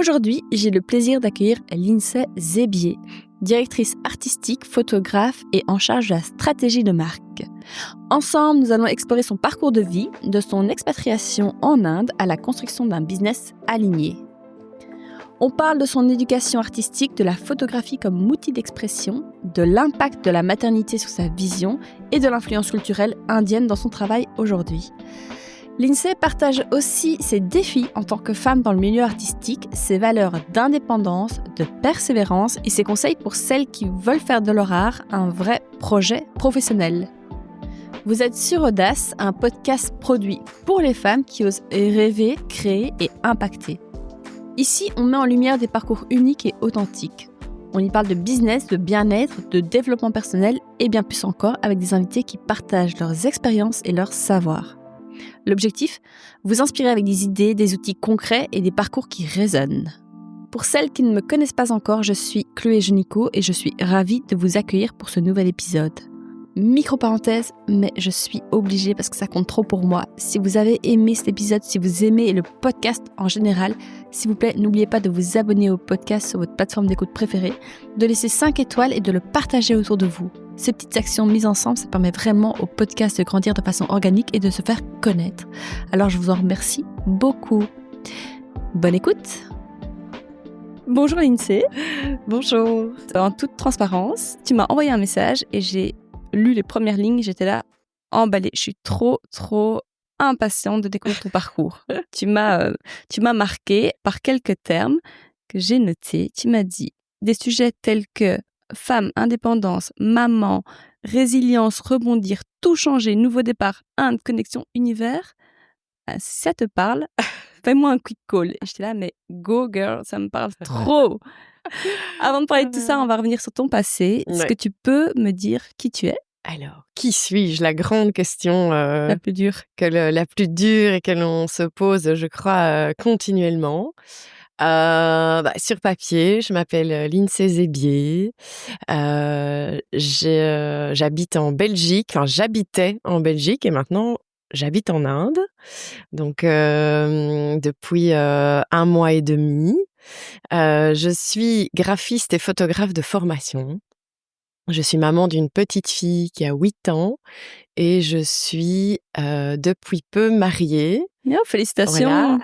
Aujourd'hui, j'ai le plaisir d'accueillir Lindsay Zébier, directrice artistique, photographe et en charge de la stratégie de marque. Ensemble, nous allons explorer son parcours de vie, de son expatriation en Inde à la construction d'un business aligné. On parle de son éducation artistique, de la photographie comme outil d'expression, de l'impact de la maternité sur sa vision et de l'influence culturelle indienne dans son travail aujourd'hui. Lindsay partage aussi ses défis en tant que femme dans le milieu artistique, ses valeurs d'indépendance, de persévérance et ses conseils pour celles qui veulent faire de leur art un vrai projet professionnel. Vous êtes sur Audace, un podcast produit pour les femmes qui osent rêver, créer et impacter. Ici, on met en lumière des parcours uniques et authentiques. On y parle de business, de bien-être, de développement personnel et bien plus encore avec des invités qui partagent leurs expériences et leurs savoirs. L'objectif, vous inspirer avec des idées, des outils concrets et des parcours qui résonnent. Pour celles qui ne me connaissent pas encore, je suis Chloé Junico et je suis ravie de vous accueillir pour ce nouvel épisode. Micro-parenthèse, mais je suis obligée parce que ça compte trop pour moi. Si vous avez aimé cet épisode, si vous aimez le podcast en général, s'il vous plaît, n'oubliez pas de vous abonner au podcast sur votre plateforme d'écoute préférée, de laisser 5 étoiles et de le partager autour de vous. Ces petites actions mises ensemble, ça permet vraiment au podcast de grandir de façon organique et de se faire connaître. Alors je vous en remercie beaucoup. Bonne écoute. Bonjour Lindsay. Bonjour. En toute transparence, tu m'as envoyé un message et j'ai lu les premières lignes, j'étais là emballée. Je suis trop impatiente de découvrir ton parcours. Tu m'as marqué par quelques termes que j'ai notés. Tu m'as dit des sujets tels que femme, indépendance, maman, résilience, rebondir, tout changer, nouveau départ, Inde, connexion, univers. Si ça te parle, fais-moi un quick call. Et j'étais là, mais go girl, ça me parle trop. Avant de parler de tout ça, on va revenir sur ton passé. Est-ce que tu peux me dire qui tu es ? Alors, qui suis-je? La grande question La plus dure. la plus dure et que l'on se pose, je crois, continuellement. Sur papier, je m'appelle Lindsay Zébier. J'habite en Belgique. Enfin, j'habitais en Belgique et maintenant, j'habite en Inde. Donc, depuis 1 mois et demi. Je suis graphiste et photographe de formation. Je suis maman d'une petite fille qui a 8 ans et je suis depuis peu mariée. Oh, félicitations. Voilà.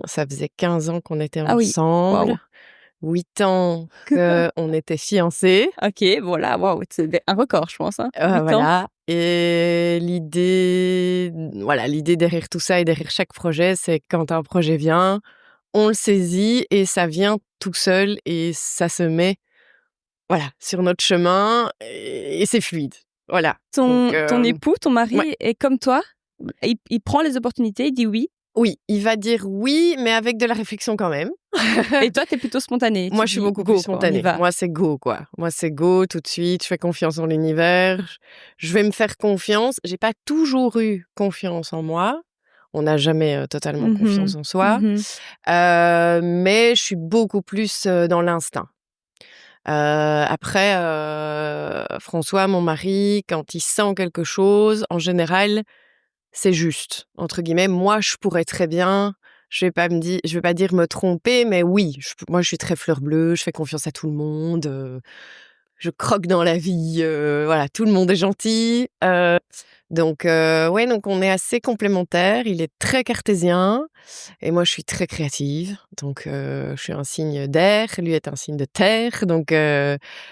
Ça faisait 15 ans qu'on était ensemble. Wow. 8 ans qu'on était fiancés. Ok, voilà, wow, c'est un record, je pense. Hein. 8 Voilà. ans. Et l'idée derrière tout ça et derrière chaque projet, c'est quand un projet vient, on le saisit et ça vient tout seul et ça se met sur notre chemin et c'est fluide. Voilà. Ton époux, ton mari ouais. est comme toi. Il prend les opportunités, il dit oui. Oui, il va dire oui, mais avec de la réflexion quand même. Et toi, t'es plutôt spontanée. Moi, je suis beaucoup plus spontanée. Moi, c'est go, quoi. Moi, c'est go tout de suite. Je fais confiance en l'univers. Je vais me faire confiance. J'ai pas toujours eu confiance en moi. On n'a jamais totalement confiance en soi. Mais je suis beaucoup plus dans l'instinct. Après, François, mon mari, quand il sent quelque chose, en général, c'est juste, entre guillemets. Moi, je pourrais très bien, je vais pas dire me tromper, mais oui, moi, je suis très fleur bleue, je fais confiance à tout le monde, je croque dans la vie, voilà, tout le monde est gentil. Donc on est assez complémentaires. Il est très cartésien et moi, je suis très créative. Donc, je suis un signe d'air, lui est un signe de terre. Donc,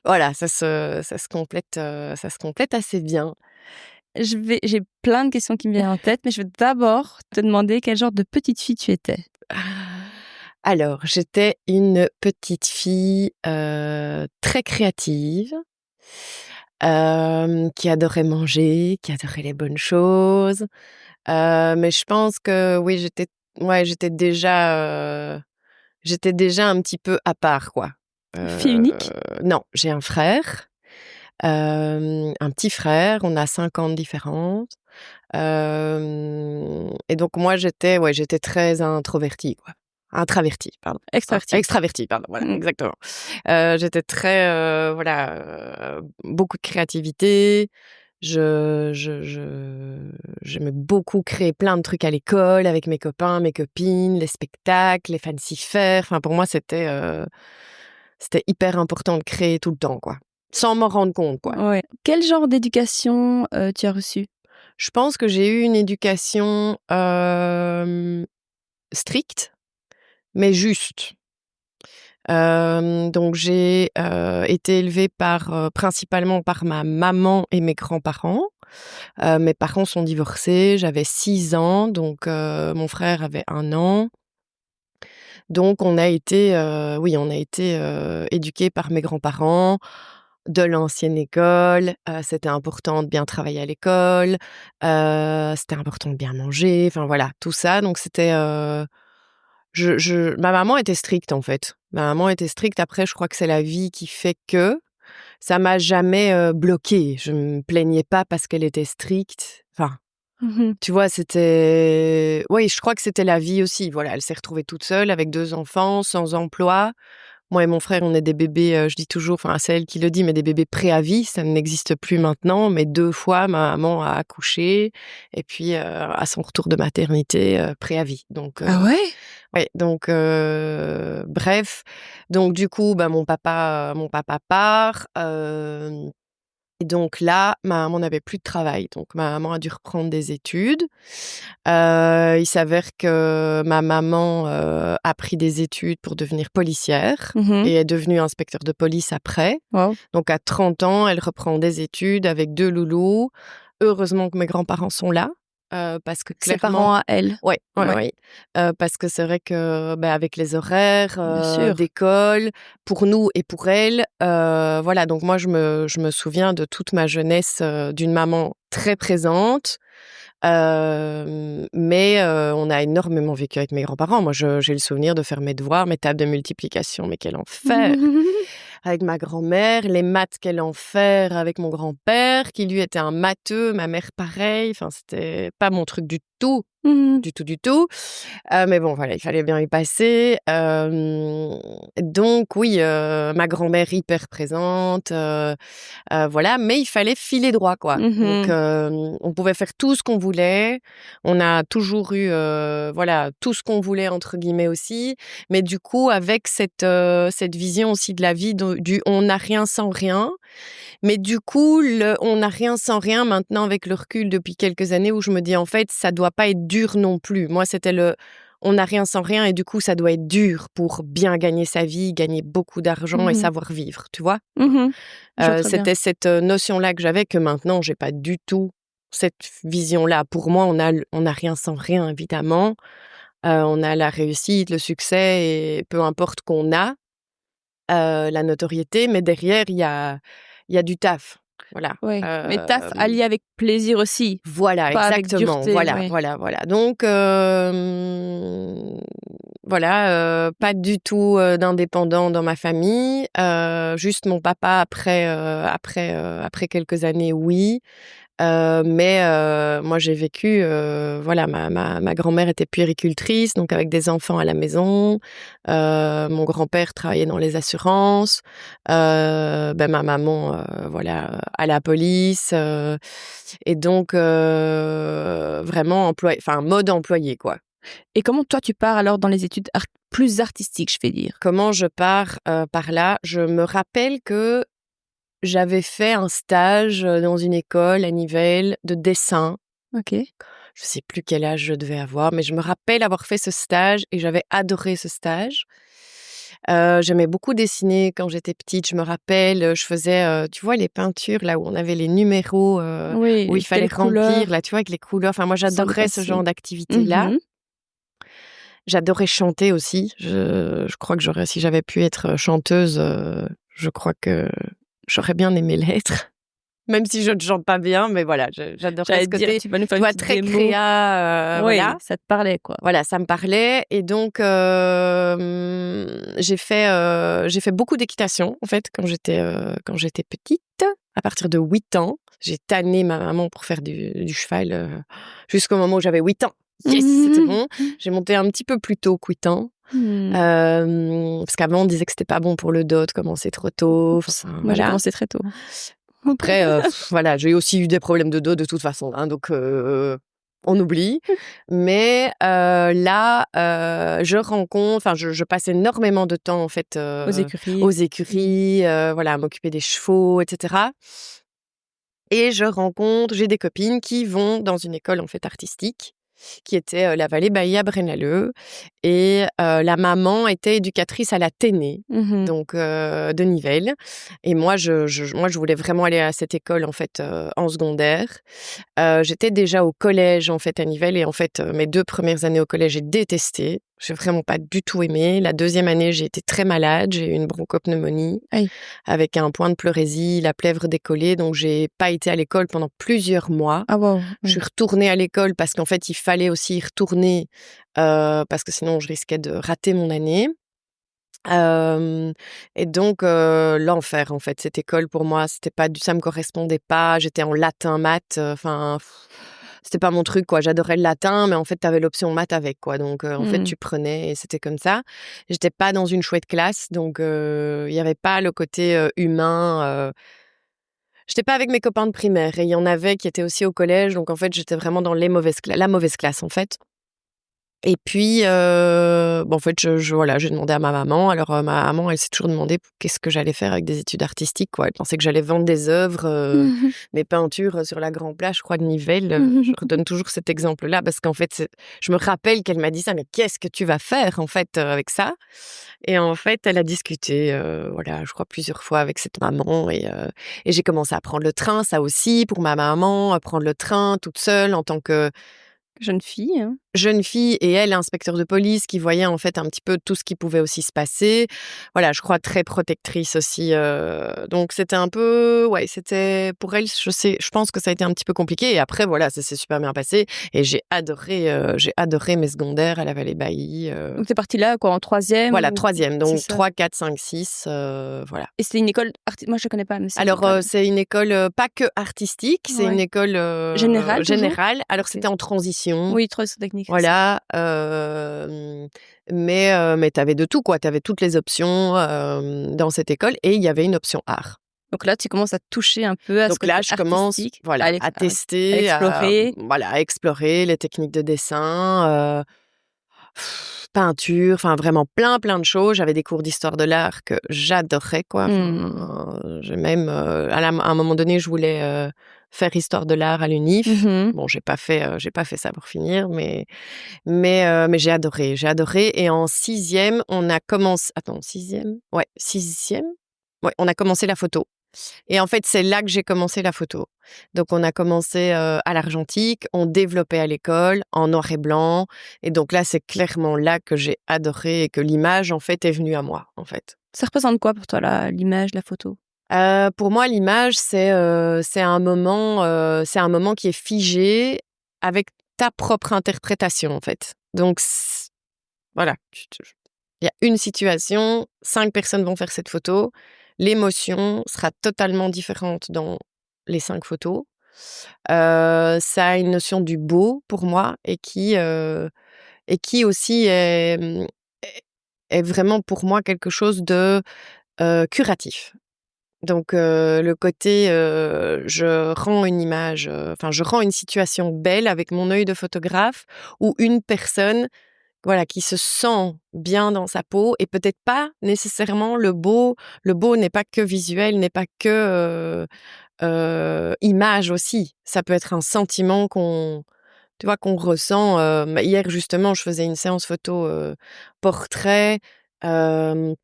voilà, ça se complète assez bien. J'ai plein de questions qui me viennent en tête, mais je vais d'abord te demander quel genre de petite fille tu étais. Alors, j'étais une petite fille très créative, qui adorait manger, qui adorait les bonnes choses. Mais je pense que oui, j'étais déjà un petit peu à part, quoi. Fille unique ? Non, j'ai un frère. Un petit frère, on a 5 ans de différence. Et donc moi j'étais très introvertie, quoi. Intravertie, pardon. Extravertie, pardon, voilà, exactement. J'étais très, beaucoup de créativité. J'aimais beaucoup créer plein de trucs à l'école avec mes copains, mes copines, les spectacles, les fancy fairs. Enfin, pour moi, c'était hyper important de créer tout le temps, quoi. Sans m'en rendre compte, quoi. Ouais. Quel genre d'éducation tu as reçu? Je pense que j'ai eu une éducation stricte, mais juste. Donc j'ai été élevée principalement par ma maman et mes grands-parents. Mes parents sont divorcés, j'avais 6 ans, donc mon frère avait 1 an. Donc on a été éduqués par mes grands-parents, de l'ancienne école. C'était important de bien travailler à l'école, c'était important de bien manger, enfin voilà, tout ça. Donc c'était, ma maman était stricte, en fait. Ma maman était stricte. Après, je crois que c'est la vie qui fait que ça m'a jamais, bloquée. Je me plaignais pas parce qu'elle était stricte. Enfin, tu vois, oui, je crois que c'était la vie aussi. Voilà, elle s'est retrouvée toute seule avec 2 enfants, sans emploi. Moi et mon frère, on est des bébés, je dis toujours, enfin, c'est elle qui le dit, mais des bébés pré-à-vie, ça n'existe plus maintenant. Mais 2 fois, ma maman a accouché et puis, à son retour de maternité, pré-à-vie. Donc, Ah ouais? ouais, donc, bref. Donc du coup, bah, mon papa part, et donc là, ma maman n'avait plus de travail. Donc ma maman a dû reprendre des études. Il s'avère que ma maman, a pris des études pour devenir policière et est devenue inspecteur de police après. Wow. Donc à 30 ans, elle reprend des études avec 2 loulous. Heureusement que mes grands-parents sont là, parce que Ses clairement parents à elle. ouais, Ouais. parce que c'est vrai que, bah, avec les horaires, Bien sûr. d'école, pour nous et pour elle, voilà, donc moi je me souviens de toute ma jeunesse, d'une maman très présente, mais on a énormément vécu avec mes grands-parents. Moi, j'ai le souvenir de faire mes devoirs, mes tables de multiplication, mais quel enfer! Avec ma grand-mère, les maths, quel enfer avec mon grand-père, qui lui était un matheux, ma mère pareil, enfin c'était pas mon truc du tout. Du tout, du tout. Mais bon, voilà, il fallait bien y passer. Donc oui, ma grand-mère hyper présente, voilà, mais il fallait filer droit, quoi. Donc on pouvait faire tout ce qu'on voulait. On a toujours eu, voilà, «tout ce qu'on voulait» entre guillemets aussi. Mais du coup, avec cette vision aussi de la vie du «on n'a rien sans rien». Mais du coup, on n'a rien sans rien maintenant avec le recul depuis quelques années où je me dis en fait, ça doit pas être dur non plus. Moi, c'était on n'a rien sans rien et du coup, ça doit être dur pour bien gagner sa vie, gagner beaucoup d'argent et savoir vivre, tu vois? C'était cette notion-là que j'avais que maintenant, j'ai pas du tout cette vision-là. Pour moi, on n'a rien sans rien, évidemment. On a la réussite, le succès et peu importe qu'on a, la notoriété, mais derrière, il y a du taf, voilà. Ouais, mais taf allié avec plaisir aussi. Voilà, pas exactement. avec dureté, Voilà, ouais. voilà. Donc, voilà, pas du tout d'indépendant dans ma famille. Juste mon papa après quelques années, oui. Mais moi, j'ai vécu, voilà, ma grand-mère était puéricultrice, donc avec des enfants à la maison. Mon grand-père travaillait dans les assurances. Ma maman, voilà, à la police. Et donc, vraiment mode employé, quoi. Et comment toi tu pars alors dans les études plus artistiques, je vais dire? Comment je pars, par là? Je me rappelle que j'avais fait un stage, dans une école à Nivelles de dessin. OK. Je sais plus quel âge je devais avoir, mais je me rappelle avoir fait ce stage et j'avais adoré ce stage. J'aimais beaucoup dessiner quand j'étais petite. Je me rappelle, je faisais, tu vois les peintures là où on avait les numéros, Oui, où il fallait telle couleur. remplir là, tu vois avec les couleurs. Enfin moi j'adorais ce genre d'activité-là. J'adorais chanter aussi. Je crois que si j'avais pu être chanteuse, je crois que j'aurais bien aimé l'être. Même si je ne chante pas bien, mais voilà, j'adorais ce côté, tu vas nous faire une petite très démo. créa, Oui, voilà. ça te parlait, quoi. Voilà, ça me parlait et donc j'ai fait beaucoup d'équitation, en fait, quand j'étais petite. À partir de 8 ans, j'ai tanné ma maman pour faire du cheval, jusqu'au moment où j'avais 8 ans. Yes, c'était bon. J'ai monté un petit peu plus tôt que 8 ans. Parce qu'avant, on disait que c'était pas bon pour le dos de commencer trop tôt. Moi, j'ai commencé très tôt. Après, voilà, j'ai aussi eu des problèmes de dos de toute façon, hein, donc on oublie. Mais là, je passe énormément de temps en fait Aux aux écuries. écuries, voilà, à m'occuper des chevaux, etc. Et j'ai des copines qui vont dans une école en fait artistique, qui était la Vallée Bailly à Braine-l'Alleud. Et la maman était éducatrice à la Ténée, donc de Nivelles. Et moi, je voulais vraiment aller à cette école en fait en secondaire. J'étais déjà au collège en fait à Nivelles et en fait mes 2 premières années au collège, j'ai détesté. J'ai vraiment pas du tout aimé. La 2e année, j'ai été très malade, j'ai eu une bronchopneumonie Aïe. avec un point de pleurésie, la plèvre décollée, donc j'ai pas été à l'école pendant plusieurs mois. Ah waouh. Je suis retournée à l'école parce qu'en fait, il fallait aussi y retourner parce que sinon je risquais de rater mon année. Et donc l'enfer en fait, cette école pour moi, ça me correspondait pas. J'étais en latin maths, enfin c'était pas mon truc quoi. J'adorais le latin, mais en fait tu avais l'option maths avec quoi. Donc en fait tu prenais et c'était comme ça. J'étais pas dans une chouette classe, donc il y avait pas le côté humain. J'étais pas avec mes copains de primaire et il y en avait qui étaient aussi au collège, donc en fait j'étais vraiment dans la mauvaise classe en fait. Et puis, en fait, voilà, j'ai demandé à ma maman. Alors, ma maman, elle s'est toujours demandé qu'est-ce que j'allais faire avec des études artistiques, quoi. Elle pensait que j'allais vendre des œuvres, mes peintures sur la Grand Place, je crois, de Nivelles. Je redonne toujours cet exemple-là parce qu'en fait, je me rappelle qu'elle m'a dit ça: «Mais qu'est-ce que tu vas faire, en fait, avec ça?» Et en fait, elle a discuté, voilà, je crois plusieurs fois avec cette maman et j'ai commencé à prendre le train, ça aussi, pour ma maman, à prendre le train toute seule en tant que Jeune fille, hein. jeune fille et elle, inspecteur de police qui voyait en fait un petit peu tout ce qui pouvait aussi se passer. Voilà, je crois très protectrice aussi, donc c'était un peu c'était pour elle, je pense que ça a été un petit peu compliqué et après voilà, ça s'est super bien passé et j'ai adoré mes secondaires à la Vallée Bailly, Donc tu es partie là quoi, en 3e voilà ou 3e, c'est donc ça? 3, 4, 5, 6, voilà. Et c'était une école moi je connais pas, mais c'est une Alors, école c'est une école, pas que artistique, c'est une ouais. école, Générale toujours? générale. Alors OK. c'était en transition. Oui, transition technique, c'est ça. Voilà, mais tu avais de tout quoi, tu avais toutes les options, dans cette école et il y avait une option art. Donc là, tu commences à toucher un peu à ce Donc là, côté je commence, artistique, voilà, à ouais, à tester, explorer. à explorer les techniques de dessin, peinture, enfin vraiment plein de choses. J'avais des cours d'histoire de l'art que j'adorais quoi, Mmh. enfin, j'ai même, à un moment donné, je voulais, faire histoire de l'art à l'UNIF. Mmh. Bon, j'ai pas fait ça pour finir, mais j'ai adoré et en 6e, on a commencé attends 6e? Ouais, 6e? Ouais, on a commencé la photo et en fait, c'est là que j'ai commencé la photo. Donc on a commencé, à l'argentique, on développait à l'école en noir et blanc et donc là, c'est clairement là que j'ai adoré et que l'image, en fait, est venue à moi, en fait. Ça représente quoi pour toi l'image, la photo? Pour moi, l'image, c'est un moment qui est figé avec ta propre interprétation, en fait. Donc voilà, il y a une situation, 5 personnes vont faire cette photo, l'émotion sera totalement différente dans les 5 photos. Ça a une notion du beau pour moi et qui aussi est vraiment pour moi quelque chose de, curatif. Donc le côté, je rends une image, je rends une situation belle avec mon œil de photographe ou une personne voilà, qui se sent bien dans sa peau et peut-être pas nécessairement le beau. Le beau n'est pas que visuel, n'est pas que, image aussi. Ça peut être un sentiment tu vois, qu'on ressent. Hier justement, je faisais une séance photo, portrait, hem,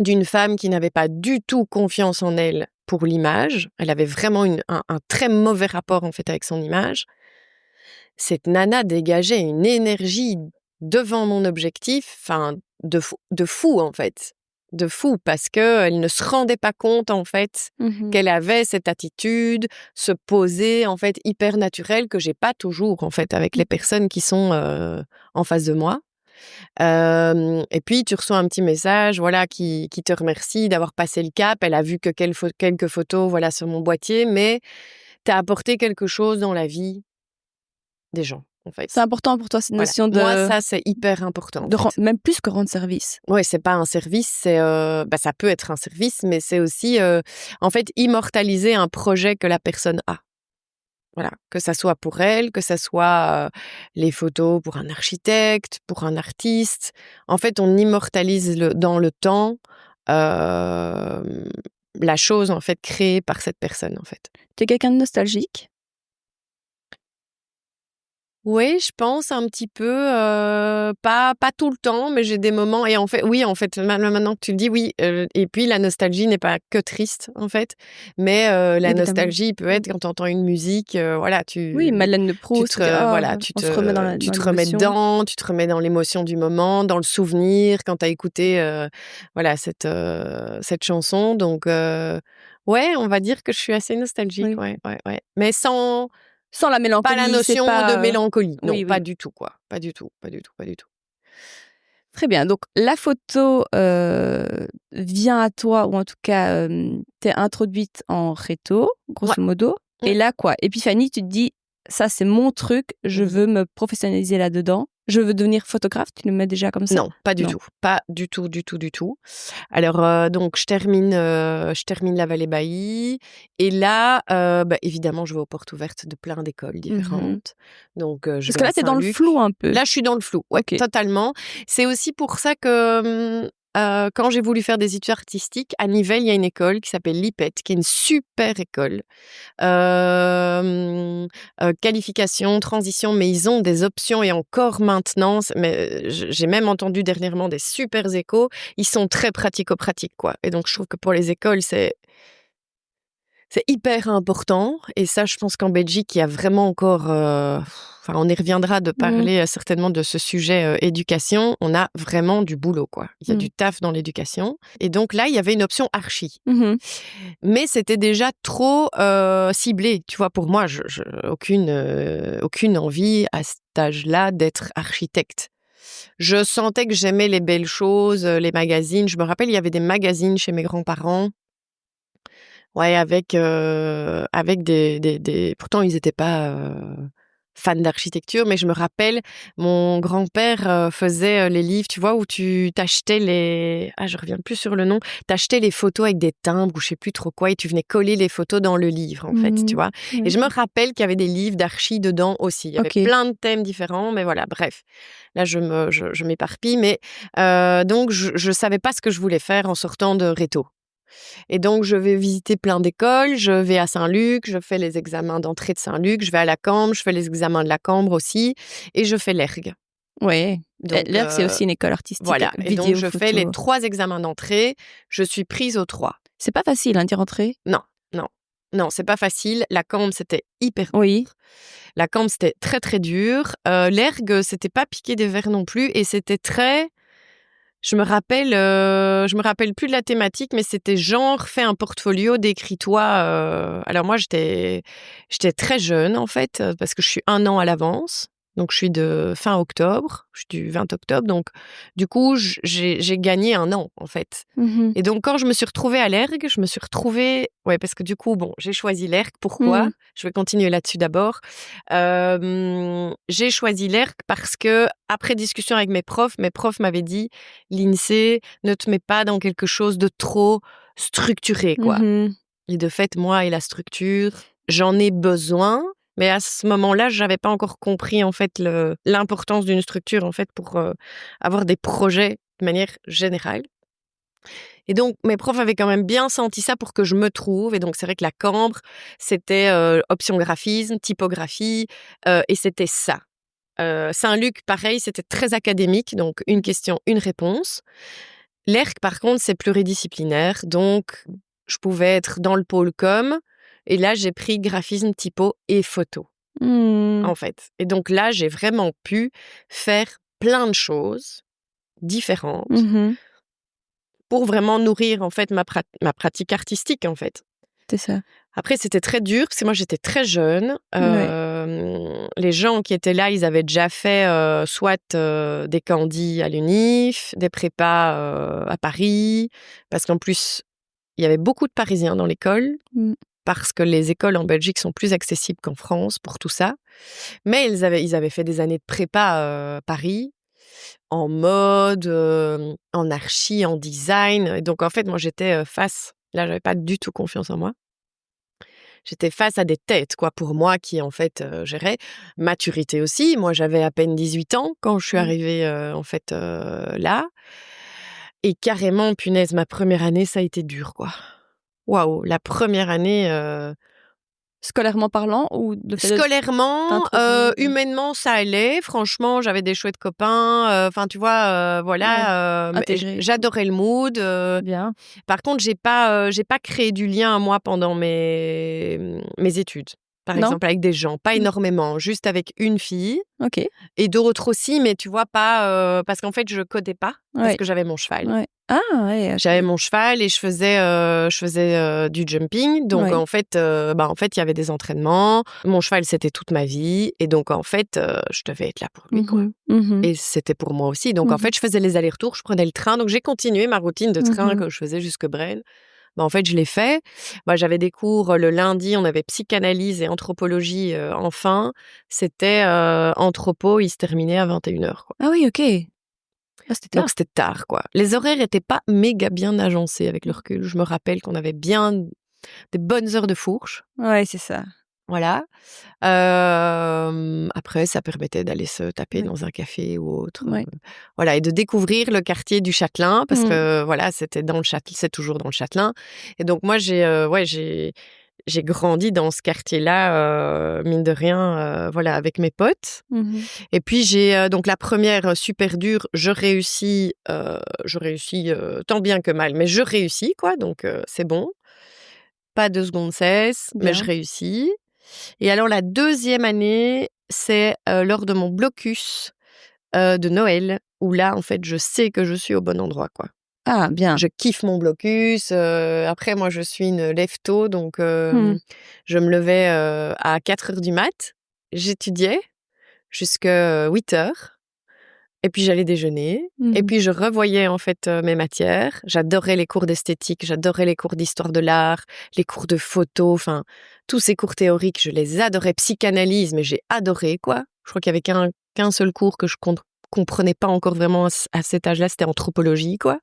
d'une femme qui n'avait pas du tout confiance en elle pour l'image. Elle avait vraiment un très mauvais rapport en fait avec son image. Cette nana dégageait une énergie devant mon objectif, enfin de fou en fait. De fou parce qu'elle ne se rendait pas compte en fait Mmh. qu'elle avait cette attitude, ce poser en fait hyper naturel que j'ai pas toujours en fait avec les personnes qui sont, en face de moi. Et puis tu reçois un petit message voilà qui te remercie d'avoir passé le cap. Elle a vu que quelques photos voilà sur mon boîtier, mais tu as apporté quelque chose dans la vie des gens. en fait. C'est important pour toi, cette notion de... Moi, ça, c'est hyper important. Même plus que rendre service. Oui, c'est pas un service, c'est ça peut être un service, mais c'est aussi en fait immortaliser un projet que la personne a. Voilà, que ça soit pour elle, que ça soit les photos pour un architecte, pour un artiste. En fait, on immortalise dans le temps la chose en fait créée par cette personne en fait. Tu es quelqu'un de nostalgique? Oui, je pense un petit peu, pas tout le temps, mais j'ai des moments et en fait oui, en fait, maintenant que tu le dis, oui, et puis la nostalgie n'est pas que triste, en fait, mais la Évidemment. nostalgie peut être quand tu entends une musique, voilà, Oui, Madeleine de Proust, voilà, on se remet dans tu te remets dedans, tu te remets dans l'émotion du moment, dans le souvenir, quand tu as écouté, voilà, cette chanson, donc ouais, on va dire que je suis assez nostalgique, Oui. ouais, mais sans la mélancolie, pas la notion de mélancolie. Non, oui. pas du tout, quoi. Pas du tout. Très bien. Donc, la photo vient à toi, ou en tout cas, t'es introduite en réto, grosso modo. Ouais. Et là, quoi? Épiphanie, tu te dis, ça, c'est mon truc, je veux me professionnaliser là-dedans. Je veux devenir photographe, tu le mets déjà comme ça? Non, pas du tout. Pas du tout. Alors, donc, je termine la Vallée Bailly. Et là, évidemment, je vais aux portes ouvertes de plein d'écoles différentes. Donc, je Parce vais que à là, t'es dans le Saint-Luc. flou un peu. Là, je suis dans le flou, ouais, Ok. totalement. C'est aussi pour ça que quand j'ai voulu faire des études artistiques, à Nivelles, il y a une école qui s'appelle l'IPET, qui est une super école. Qualification, transition, mais ils ont des options et encore maintenant, mais j'ai même entendu dernièrement des super échos, ils sont très pratico-pratiques, quoi. Et donc, je trouve que pour les écoles, c'est hyper important. Et ça, je pense qu'en Belgique, il y a vraiment encore... on y reviendra de parler certainement de ce sujet éducation. On a vraiment du boulot, quoi. Il y a du taf dans l'éducation. Et donc là, il y avait une option archi. Mais c'était déjà trop ciblé. Tu vois, pour moi, aucune envie à cet âge-là d'être architecte. Je sentais que j'aimais les belles choses, les magazines. Je me rappelle, il y avait des magazines chez mes grands-parents. Ouais, avec des pourtant ils étaient pas fans d'architecture, mais je me rappelle, mon grand-père faisait les livres, tu vois, où tu t'achetais je reviens plus sur le nom, t'achetais les photos avec des timbres ou je sais plus trop quoi, et tu venais coller les photos dans le livre, en fait, tu vois. Et je me rappelle qu'il y avait des livres d'archi dedans aussi. Il y avait plein de thèmes différents, mais voilà, bref. Là, je m'éparpille, mais donc je savais pas ce que je voulais faire en sortant de réto. Et donc, je vais visiter plein d'écoles, je vais à Saint-Luc, je fais les examens d'entrée de Saint-Luc, je vais à la Cambre, je fais les examens de la Cambre aussi, et je fais l'ERG. Oui, l'ERG, c'est aussi une école artistique. Voilà, et donc je fais les 3 examens d'entrée, je suis prise aux 3. C'est pas facile d'y rentrer? Non, c'est pas facile. La Cambre, c'était hyper dur. Oui. La Cambre, c'était très, très dur. L'ERG, c'était pas piqué des verres non plus, et c'était très... Je me rappelle plus de la thématique, mais c'était genre fais un portfolio, décris-toi. Alors moi j'étais très jeune en fait, parce que je suis 1 an à l'avance. Donc je suis de fin octobre, je suis du 20 octobre, donc du coup j'ai gagné 1 an en fait. Et donc quand je me suis retrouvée à l'ERG, ouais, parce que du coup bon, j'ai choisi l'ERG. Pourquoi? Je vais continuer là-dessus d'abord. J'ai choisi l'ERG parce que après discussion avec mes profs m'avaient dit l'INSEE ne te met pas dans quelque chose de trop structuré, quoi. Et de fait, moi et la structure, j'en ai besoin. Mais à ce moment-là, j'avais pas encore compris en fait l'importance d'une structure en fait pour avoir des projets de manière générale. Et donc mes profs avaient quand même bien senti ça pour que je me trouve. Et donc c'est vrai que la Cambre, c'était option graphisme, typographie, et c'était ça. Saint-Luc, pareil, c'était très académique, donc une question, une réponse. L'ERG, par contre, c'est pluridisciplinaire, donc je pouvais être dans le pôle com. Et là, j'ai pris graphisme, typo et photo, en fait. Et donc là, j'ai vraiment pu faire plein de choses différentes pour vraiment nourrir, en fait, ma pratique artistique, en fait. C'est ça. Après, c'était très dur, parce que moi, j'étais très jeune. Les gens qui étaient là, ils avaient déjà fait soit des candis à l'UNIF, des prépas à Paris, parce qu'en plus, il y avait beaucoup de Parisiens dans l'école. parce que les écoles en Belgique sont plus accessibles qu'en France pour tout ça. Mais ils avaient fait des années de prépa Paris, en mode, en archi, en design. Et donc, en fait, moi, j'étais face. Là, j'avais pas du tout confiance en moi. J'étais face à des têtes, quoi, pour moi, qui, en fait, géraient. Maturité aussi. Moi, j'avais à peine 18 ans quand je suis arrivée, en fait, là. Et carrément, punaise, ma première année, ça a été dur, quoi. Waouh, la première année... Scolairement parlant ou de fait Scolairement, humainement, ça allait. Franchement, j'avais des chouettes copains. Enfin, tu vois, voilà. J'adorais le mood. Bien. Par contre, j'ai pas créé du lien, moi, pendant mes études. Par exemple, avec des gens. Pas énormément. Juste avec une fille. OK. Et d'autres aussi, mais tu vois, pas... parce qu'en fait, je codais pas. Parce que j'avais mon cheval. Ouais. Ah, ouais. Okay. J'avais mon cheval et je faisais du jumping. Donc, en fait, il y avait des entraînements. Mon cheval, c'était toute ma vie. Et donc, en fait, je devais être là pour lui, quoi. Et c'était pour moi aussi. Donc, en fait, je faisais les allers-retours, je prenais le train. Donc, j'ai continué ma routine de train que je faisais jusque Braine. En fait, je l'ai fait. J'avais des cours le lundi, on avait psychanalyse et anthropologie enfin. C'était anthropo, il se terminait à 21h, quoi. Ah oui, OK. C'était tard. Donc, c'était tard, quoi. Les horaires n'étaient pas méga bien agencés avec le recul. Je me rappelle qu'on avait bien des bonnes heures de fourche. Ouais, c'est ça. Voilà. Après, ça permettait d'aller se taper dans un café ou autre. Voilà, et de découvrir le quartier du Châtelain, parce que voilà, c'était dans le Châtelain, c'est toujours dans le Châtelain. Et donc moi, j'ai grandi dans ce quartier-là, mine de rien, voilà, avec mes potes. Et puis j'ai donc la première super dure, je réussis tant bien que mal, mais je réussis, quoi. Donc c'est bon. Pas 2 secondes cesse, mais je réussis. Et alors la deuxième année, c'est lors de mon blocus de Noël, où là, en fait, je sais que je suis au bon endroit, quoi. Ah, bien. Je kiffe mon blocus. Après, moi, je suis une lève-tôt, donc je me levais à 4h du mat. J'étudiais jusqu'à 8h. Et puis, j'allais déjeuner. Et puis, je revoyais, en fait, mes matières. J'adorais les cours d'esthétique, j'adorais les cours d'histoire de l'art, les cours de photo, enfin, tous ces cours théoriques, je les adorais. Psychanalyse, mais j'ai adoré, quoi. Je crois qu'il y avait qu'un seul cours que je comprenais pas encore vraiment à cet âge-là, c'était anthropologie, quoi.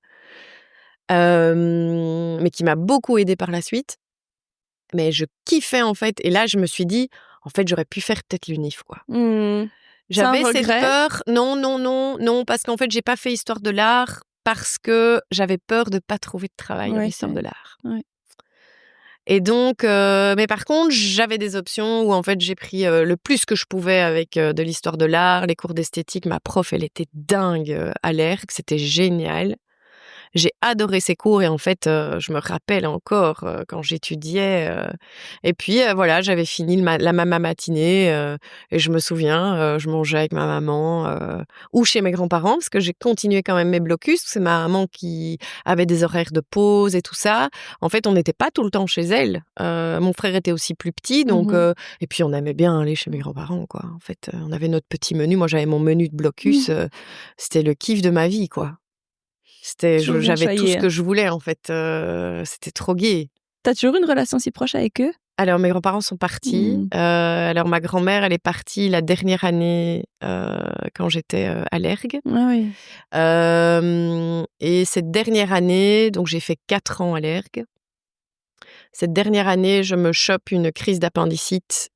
Mais qui m'a beaucoup aidée par la suite. Mais je kiffais, en fait. Et là, je me suis dit, en fait, j'aurais pu faire peut-être l'UNIF, quoi. J'avais cette peur. Non, parce qu'en fait, j'ai pas fait histoire de l'art parce que j'avais peur de pas trouver de travail en histoire de l'art. Ouais. Et donc, mais par contre, j'avais des options où en fait, j'ai pris le plus que je pouvais avec de l'histoire de l'art, les cours d'esthétique. Ma prof, elle était dingue à l'ERG, c'était génial. J'ai adoré ces cours et en fait, je me rappelle encore quand j'étudiais. Et puis voilà, j'avais fini la matinée et je me souviens, je mangeais avec ma maman ou chez mes grands-parents parce que j'ai continué quand même mes blocus. C'est ma maman qui avait des horaires de pause et tout ça. En fait, on n'était pas tout le temps chez elle. Mon frère était aussi plus petit, donc et puis on aimait bien aller chez mes grands-parents, quoi. En fait, on avait notre petit menu. Moi, j'avais mon menu de blocus. C'était le kiff de ma vie, quoi. J'avais tout ce que je voulais, en fait. C'était trop gai. T'as toujours une relation si proche avec eux? Alors, mes grands-parents sont partis. Alors, ma grand-mère, elle est partie la dernière année quand j'étais à l'ERG. Ah oui. Et cette dernière année, donc j'ai fait 4 ans à l'ERG. Cette dernière année, je me chope une crise d'appendicite.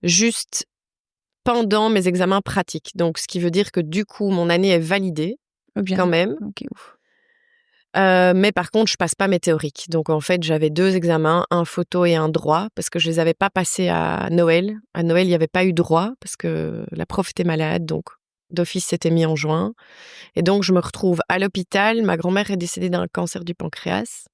Juste pendant mes examens pratiques. Donc, ce qui veut dire que du coup, mon année est validée quand même. Okay, ouf. Mais par contre, je passe pas mes théoriques. Donc, en fait, j'avais 2 examens, un photo et un droit, parce que je les avais pas passés à Noël. À Noël, il n'y avait pas eu droit, parce que la prof était malade, donc d'office, c'était mis en juin. Et donc, je me retrouve à l'hôpital. Ma grand-mère est décédée d'un cancer du pancréas.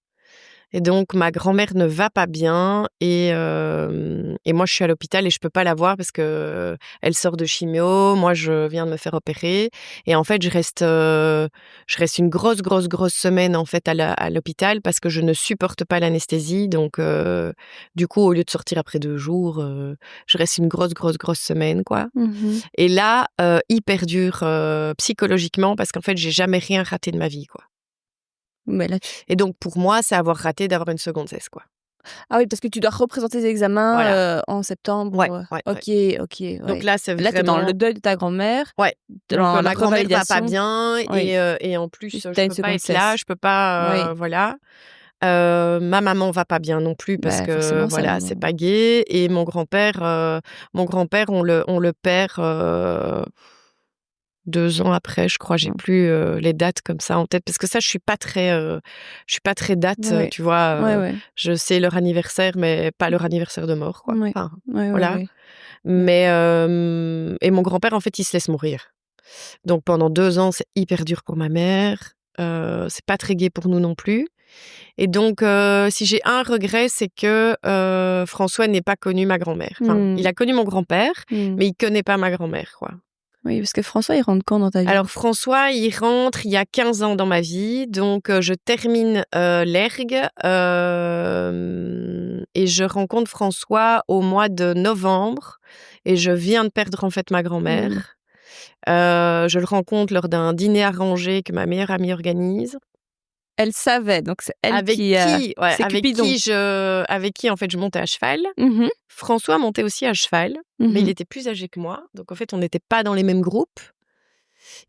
Et donc, ma grand-mère ne va pas bien et moi, je suis à l'hôpital et je peux pas la voir parce que elle sort de chimio. Moi, je viens de me faire opérer et en fait, je reste une grosse semaine en fait à l'hôpital parce que je ne supporte pas l'anesthésie. Donc, du coup, au lieu de sortir après 2 jours, je reste une grosse semaine, quoi. Et là, hyper dur psychologiquement parce qu'en fait, j'ai jamais rien raté de ma vie, quoi. Mais là, Et donc, pour moi, c'est avoir raté d'avoir une seconde cesse, quoi. Ah oui, parce que tu dois représenter les examens Voilà. en septembre. Ouais. Ok, ouais. Donc là, c'est Là, t'es dans vraiment... le deuil de ta grand-mère. Ouais. T'es Donc, dans la ma grand-mère va pas revalidation. bien Oui. et en plus, Juste, je t'as une peux pas seconde être là, cesse. je peux pas... Oui. Voilà. Ma maman va pas bien non plus parce Bah, que forcément, ça voilà, vous- c'est pas gai. Et mon grand-père, on le perd 2 ans après, je crois. J'ai Ouais. plus les dates comme ça en tête parce que ça, je suis pas très date, Ouais. tu vois. Ouais. Je sais leur anniversaire, mais pas leur anniversaire de mort, quoi. Ouais. Enfin, Ouais. voilà. Mais et mon grand-père, en fait, il se laisse mourir. Donc pendant 2 ans, c'est hyper dur pour ma mère. C'est pas très gai pour nous non plus. Et donc, si j'ai un regret, c'est que François n'ait pas connu ma grand-mère. Enfin, il a connu mon grand-père, mais il connaît pas ma grand-mère, quoi. Oui, parce que François, il rentre quand dans ta vie? Alors François, il rentre il y a 15 ans dans ma vie. Donc, je termine l'ergue et je rencontre François au mois de novembre. Et je viens de perdre, en fait, ma grand-mère. Je le rencontre lors d'un dîner arrangé que ma meilleure amie organise. Elle savait, donc c'est elle Avec qui c'est Cupidon. Avec qui, en fait, je montais à cheval. Mhm. François montait aussi à cheval, mais il était plus âgé que moi. Donc, en fait, on n'était pas dans les mêmes groupes.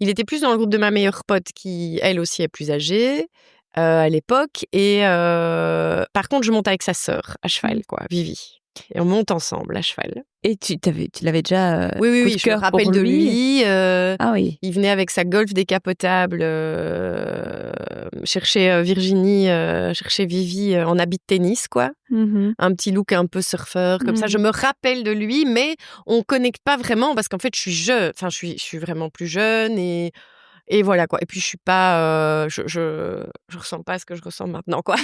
Il était plus dans le groupe de ma meilleure pote qui, elle aussi, est plus âgée à l'époque. Et par contre, je monte avec sa sœur à cheval, quoi, Vivi. Et on monte ensemble à cheval. Et tu l'avais déjà Oui, coup de je me cœur rappelle pour de lui. lui. Ah oui. Il venait avec sa Golf décapotable chercher Virginie, chercher Vivi en habit de tennis, quoi. Un petit look un peu surfeur, comme ça. Je me rappelle de lui, mais on connecte pas vraiment parce qu'en fait, je suis vraiment plus jeune et voilà, quoi. Et puis, je suis pas, je ressens pas ce que je ressens maintenant, quoi.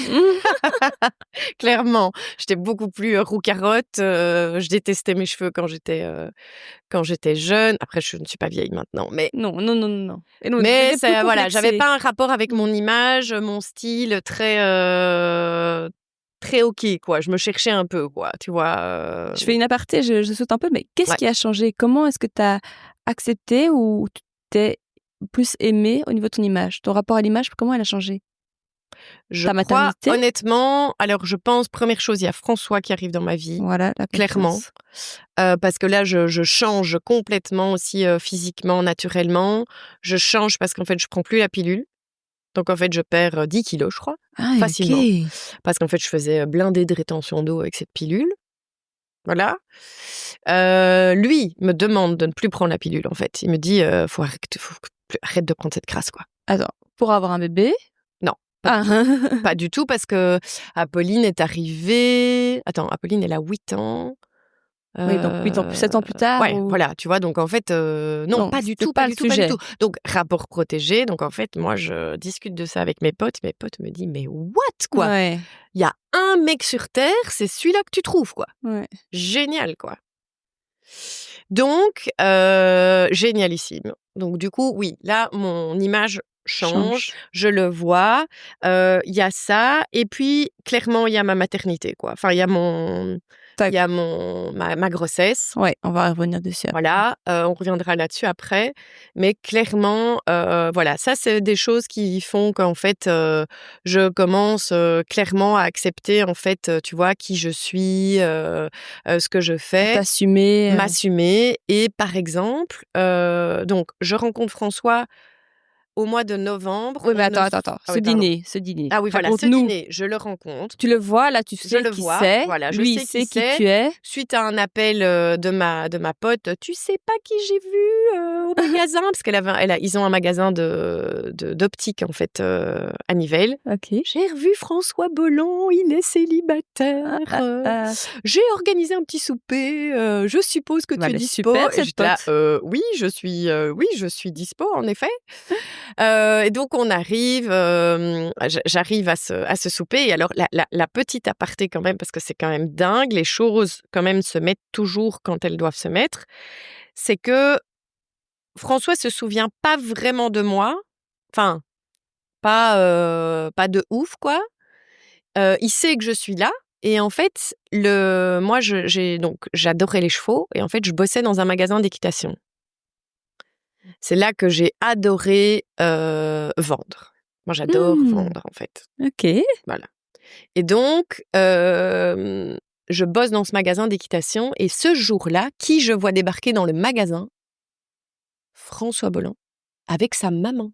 Clairement, j'étais beaucoup plus roux-carotte. Je détestais mes cheveux quand j'étais jeune. Après, je ne suis pas vieille maintenant, mais Non. Et donc, mais t'étais plus ça, voilà, j'avais complexée. pas un rapport avec mon image, mon style très OK, quoi. Je me cherchais un peu, quoi, tu vois. Je fais une aparté, je saute un peu, mais qu'est-ce Ouais. qui a changé? Comment est-ce que tu as accepté ou tu t'es plus aimée au niveau de ton image? Ton rapport à l'image, comment elle a changé? Je Ta crois, maternité? honnêtement, alors je pense, première chose, il y a François qui arrive dans ma vie, Voilà, la clairement. confiance. Parce que là, je change complètement aussi physiquement, naturellement. Je change parce qu'en fait, je prends plus la pilule. Donc, en fait, je perds 10 kilos, je crois, Ah, facilement. OK. Parce qu'en fait, je faisais blindée de rétention d'eau avec cette pilule. Voilà. Lui me demande de ne plus prendre la pilule, en fait. Il me dit, faut arrête de prendre cette crasse, quoi. Attends, pour avoir un bébé? Non, Ah. pas du tout, parce que Apolline est arrivée... Attends, Apolline, elle a 8 ans. Oui, donc 7 ans plus tard Ouais, ou... voilà, tu vois, donc en fait, non, pas du c'était tout, pas pas le du tout, pas du sujet. tout. Donc, rapport protégé, donc en fait, moi, je discute de ça avec mes potes me disent, mais what, quoi? Ouais. Il y a un mec sur Terre, c'est celui-là que tu trouves, quoi. Ouais. Génial, quoi. Donc, génialissime. Donc, du coup, oui, là, mon image change, je le vois. Il y a ça, et puis, clairement, il y a ma maternité, quoi. Enfin, il y a ma grossesse. Ouais, on va revenir dessus après. Voilà, on reviendra là-dessus après. Mais clairement, voilà, ça, c'est des choses qui font qu'en fait, je commence clairement à accepter, en fait, tu vois, qui je suis, ce que je fais. T'assumer. M'assumer. Et par exemple, donc, je rencontre François au mois de novembre. Oui, mais On ne attends. Ah Ce oui, pardon. dîner. Ah oui, voilà, ce Raconte-nous. dîner, je le rencontre. Tu le vois, là, tu Je sais le qui vois, c'est. voilà, je Lui, sais il sait qui c'est. tu es. Suite à un appel de ma pote, tu sais pas qui j'ai vu au magasin, parce ils ont un magasin d'optique, en fait, à Nivelles. OK. J'ai revu François Bolland, il est célibataire. J'ai organisé un petit souper. Je suppose que tu es Elle est dispo. super, Et cette j'étais là, pote. oui, je suis dispo, en effet. Et donc on arrive, j'arrive à ce souper. Et alors la petite aparté quand même, parce que c'est quand même dingue, les choses quand même se mettent toujours quand elles doivent se mettre, c'est que François se souvient pas vraiment de moi, enfin pas de ouf, quoi. Il sait que je suis là. Et en fait, moi j'adorais les chevaux, et en fait je bossais dans un magasin d'équitation. C'est là que j'ai adoré vendre. Moi, j'adore vendre, en fait. Ok. Voilà. Et donc, je bosse dans ce magasin d'équitation. Et ce jour-là, qui je vois débarquer dans le magasin? François Bolland, avec sa maman.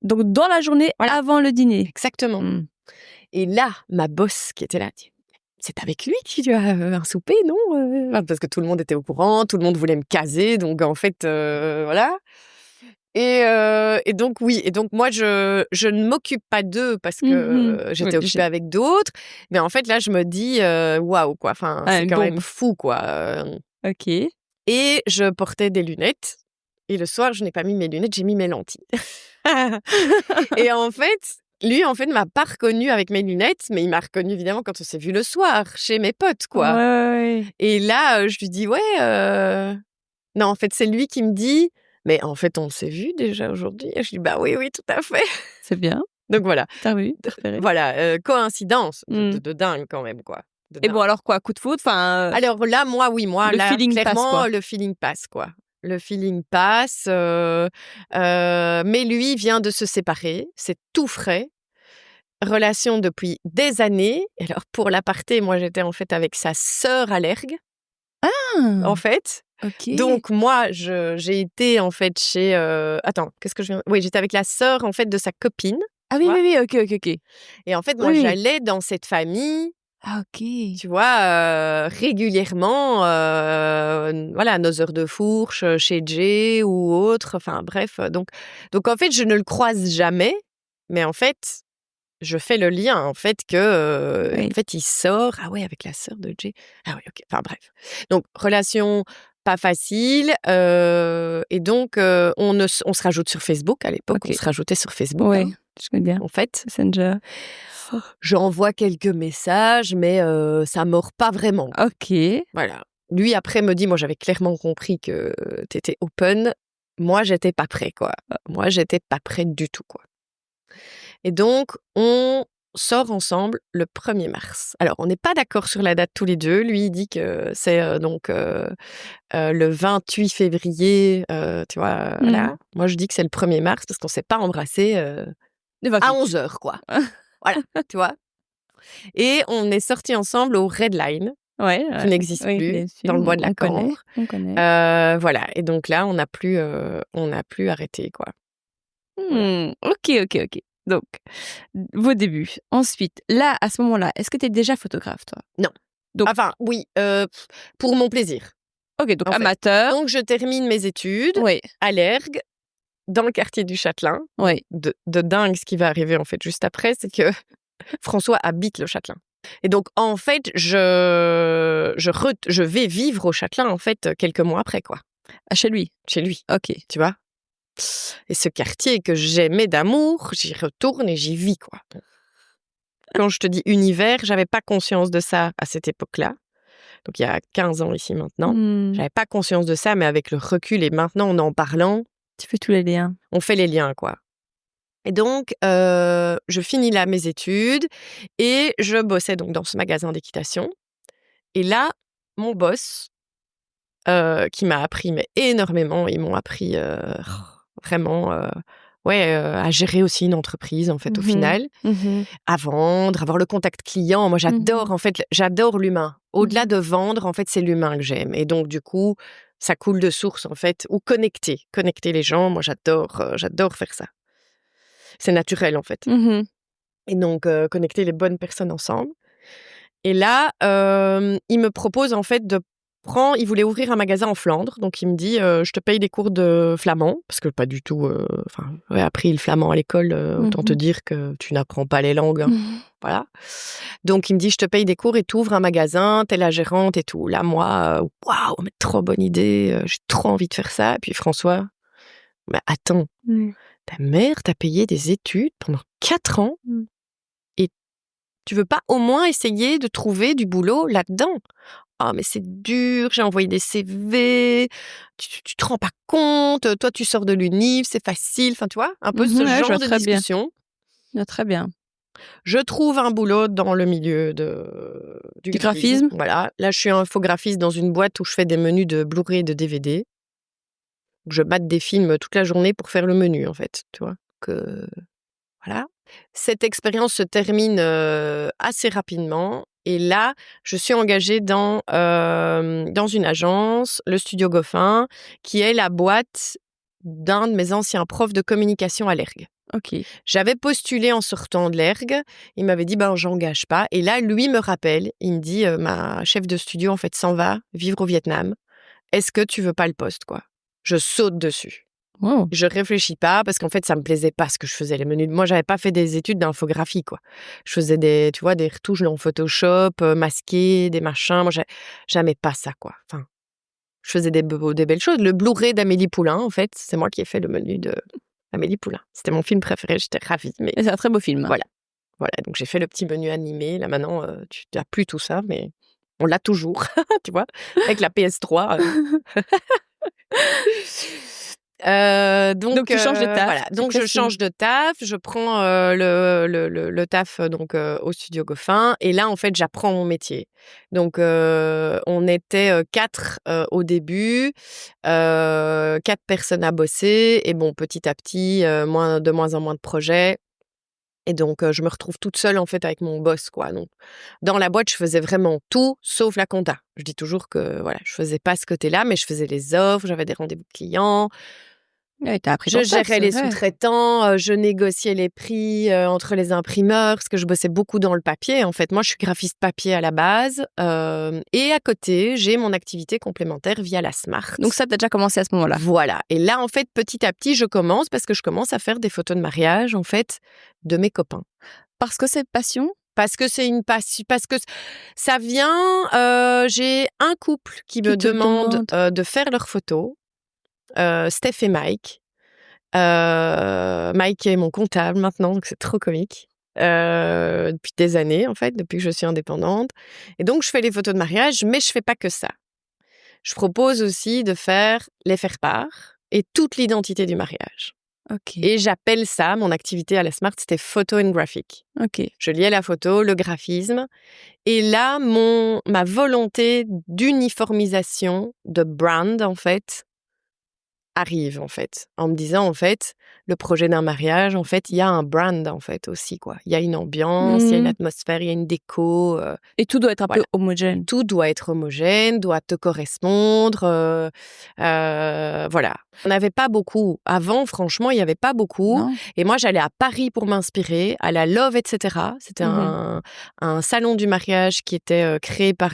Donc, dans la journée avant le dîner. Exactement. Et là, ma boss qui était là, dit, c'est avec lui que tu as un souper, non? Parce que tout le monde était au courant, tout le monde voulait me caser. Donc, en fait, voilà. Et donc, oui. Et donc, moi, je ne m'occupe pas d'eux parce que j'étais occupée avec d'autres. Mais en fait, là, je me dis, waouh, quoi. Enfin, c'est quand même fou, quoi. Ok. Et je portais des lunettes. Et le soir, je n'ai pas mis mes lunettes, j'ai mis mes lentilles. Et en fait, lui, m'a pas reconnue avec mes lunettes, mais il m'a reconnue évidemment quand on s'est vu le soir, chez mes potes, quoi. Ouais. Et là, je lui dis, non, en fait, c'est lui qui me dit, mais en fait, on s'est vu déjà aujourd'hui. Et je lui dis, bah oui, tout à fait. C'est bien. Donc voilà. T'as vu, t'as repéré. Voilà, coïncidence de dingue quand même, quoi. Et bon, alors quoi, coup de foudre, enfin. Alors là, moi, le là, feeling clairement, passe, quoi. le feeling passe, quoi. Le feeling passe, mais lui vient de se séparer, c'est tout frais. Relation depuis des années. Alors pour l'aparté, moi j'étais en fait avec sa sœur allergue. En fait. Ok. Donc moi j'ai été en fait chez. Attends, qu'est-ce que je viens. Oui, j'étais avec la sœur en fait de sa copine. Ah oui, ok. Et en fait moi j'allais dans cette famille. Ah, ok. Tu vois, régulièrement, voilà, nos heures de fourche chez Jay ou autre, enfin bref. Donc en fait, je ne le croise jamais, mais en fait, je fais le lien, en fait, que, en fait, il sort, ah ouais, avec la sœur de Jay. Ah oui, ok, enfin bref. Donc, relation pas facile, et donc, on se rajoute sur Facebook, à l'époque, on se rajoutait sur Facebook. Oui, je connais bien. En fait. Messenger. J'envoie quelques messages, mais ça mord pas vraiment. Ok. Voilà. Lui, après, me dit, moi, j'avais clairement compris que t'étais open. Moi, j'étais pas prêt, quoi. Moi, j'étais pas prête du tout, quoi. Et donc, on sort ensemble le 1er mars. Alors, on n'est pas d'accord sur la date tous les deux. Lui, il dit que c'est donc le 28 février, tu vois, voilà. Moi, je dis que c'est le 1er mars parce qu'on s'est pas embrassé à 11h, quoi. Voilà, tu vois. Et on est sortis ensemble au Red Line, qui n'existe plus, dans le bois de la Cambre. On connaît. Voilà. Et donc là, on n'a plus arrêté, quoi. Ok. Donc, vos débuts. Ensuite, là, à ce moment-là, est-ce que tu es déjà photographe, toi? Non. Donc, enfin, oui, pour mon plaisir. Ok, donc amateur. Donc, je termine mes études à l'Ergue, dans le quartier du Châtelain. De dingue, ce qui va arriver, en fait, juste après, c'est que François habite le Châtelain. Et donc, en fait, je vais vivre au Châtelain, en fait, quelques mois après, quoi. Ah, chez lui? Chez lui. Ok. Tu vois? Et ce quartier que j'aimais d'amour, j'y retourne et j'y vis, quoi. Quand je te dis univers, j'avais pas conscience de ça à cette époque-là. Donc, il y a 15 ans ici maintenant. J'avais pas conscience de ça, mais avec le recul et maintenant, en parlant... Tu fais tous les liens. On fait les liens, quoi. Et donc, je finis là mes études et je bossais donc dans ce magasin d'équitation. Et là, mon boss, qui m'a appris mais énormément, ils m'ont appris vraiment à gérer aussi une entreprise, en fait, au final, à vendre, avoir le contact client. Moi, j'adore, en fait, j'adore l'humain. Au-delà de vendre, en fait, c'est l'humain que j'aime. Et donc, du coup, ça coule de source, en fait, ou connecter les gens. Moi, j'adore faire ça. C'est naturel, en fait. Et donc, connecter les bonnes personnes ensemble. Et là, il me propose, en fait, il voulait ouvrir un magasin en Flandre. Donc, il me dit, je te paye des cours de flamand. Parce que pas du tout... j'avais appris le flamand à l'école. Autant te dire que tu n'apprends pas les langues. Voilà. Donc, il me dit, je te paye des cours et tu ouvres un magasin. T'es la gérante et tout. Là, moi, waouh, mais trop bonne idée. J'ai trop envie de faire ça. Et puis, François, mais attends, ta mère t'a payé des études pendant 4 ans et tu veux pas au moins essayer de trouver du boulot là-dedans? Ah, mais c'est dur, j'ai envoyé des CV, tu te rends pas compte, toi tu sors de l'univ, c'est facile, enfin tu vois, un peu ce genre de discussion. Très bien. Je trouve un boulot dans le milieu du graphisme. Voilà, là je suis infographiste dans une boîte où je fais des menus de Blu-ray et de DVD. Je mate des films toute la journée pour faire le menu, en fait, tu vois. Voilà. Cette expérience se termine assez rapidement. Et là, je suis engagée dans une agence, le Studio Goffin, qui est la boîte d'un de mes anciens profs de communication à l'ERG. Ok. J'avais postulé en sortant de l'ERG. Il m'avait dit, j'engage pas. Et là, lui me rappelle, il me dit, ma chef de studio, en fait, s'en va vivre au Vietnam. Est-ce que tu veux pas le poste, quoi? Je saute dessus. Wow. Je réfléchis pas parce qu'en fait, ça me plaisait pas ce que je faisais. Les menus. Moi, j'avais pas fait des études d'infographie, quoi. Je faisais des retouches en Photoshop, masquées, des machins. Moi, j'aimais pas ça, quoi. Enfin, je faisais des belles choses. Le Blu-ray d'Amélie Poulain, en fait, c'est moi qui ai fait le menu d'Amélie Poulain. C'était mon film préféré, j'étais ravie. Mais c'est un très beau film. Voilà. Donc j'ai fait le petit menu animé. Là, maintenant, tu n'as plus tout ça, mais on l'a toujours, tu vois, avec la PS3. Donc tu changes de taf. Voilà. Donc je change de taf, je prends le taf au Studio Goffin et là en fait j'apprends mon métier. Donc on était 4 au début, 4 personnes à bosser et bon petit à petit de moins en moins de projets. Et donc, je me retrouve toute seule, en fait, avec mon boss, quoi. Donc, dans la boîte, je faisais vraiment tout, sauf la compta. Je dis toujours que, voilà, je faisais pas ce côté-là, mais je faisais les offres, j'avais des rendez-vous clients. Ouais, t'as appris Je gérais les sous-traitants, je négociais les prix entre les imprimeurs, parce que je bossais beaucoup dans le papier. En fait, moi, je suis graphiste papier à la base. Et à côté, j'ai mon activité complémentaire via la Smart. Donc ça, t'as déjà commencé à ce moment-là. Voilà. Et là, en fait, petit à petit, je commence à faire des photos de mariage, en fait, de mes copains. Parce que c'est passion? Parce que c'est une passion, parce que ça vient... j'ai un couple qui me demande de faire leurs photos, Steph et Mike. Mike est mon comptable maintenant, donc c'est trop comique. Depuis des années, en fait, depuis que je suis indépendante. Et donc, je fais les photos de mariage, mais je fais pas que ça. Je propose aussi de faire les faire-part et toute l'identité du mariage. Ok. Et j'appelle ça, mon activité à la Smart, c'était photo and graphic. Ok. Je liais la photo, le graphisme. Et là, ma volonté d'uniformisation, de brand, en fait, arrive, en fait, en me disant, en fait, le projet d'un mariage, en fait, il y a un brand, en fait, aussi, quoi. Il y a une ambiance, il y a une atmosphère, il y a une déco. Et tout doit être un peu homogène. Tout doit être homogène, doit te correspondre. Voilà. On n'avait pas beaucoup. Avant, franchement, il n'y avait pas beaucoup. Non. Et moi, j'allais à Paris pour m'inspirer, à la Love, etc. C'était un salon du mariage qui était créé par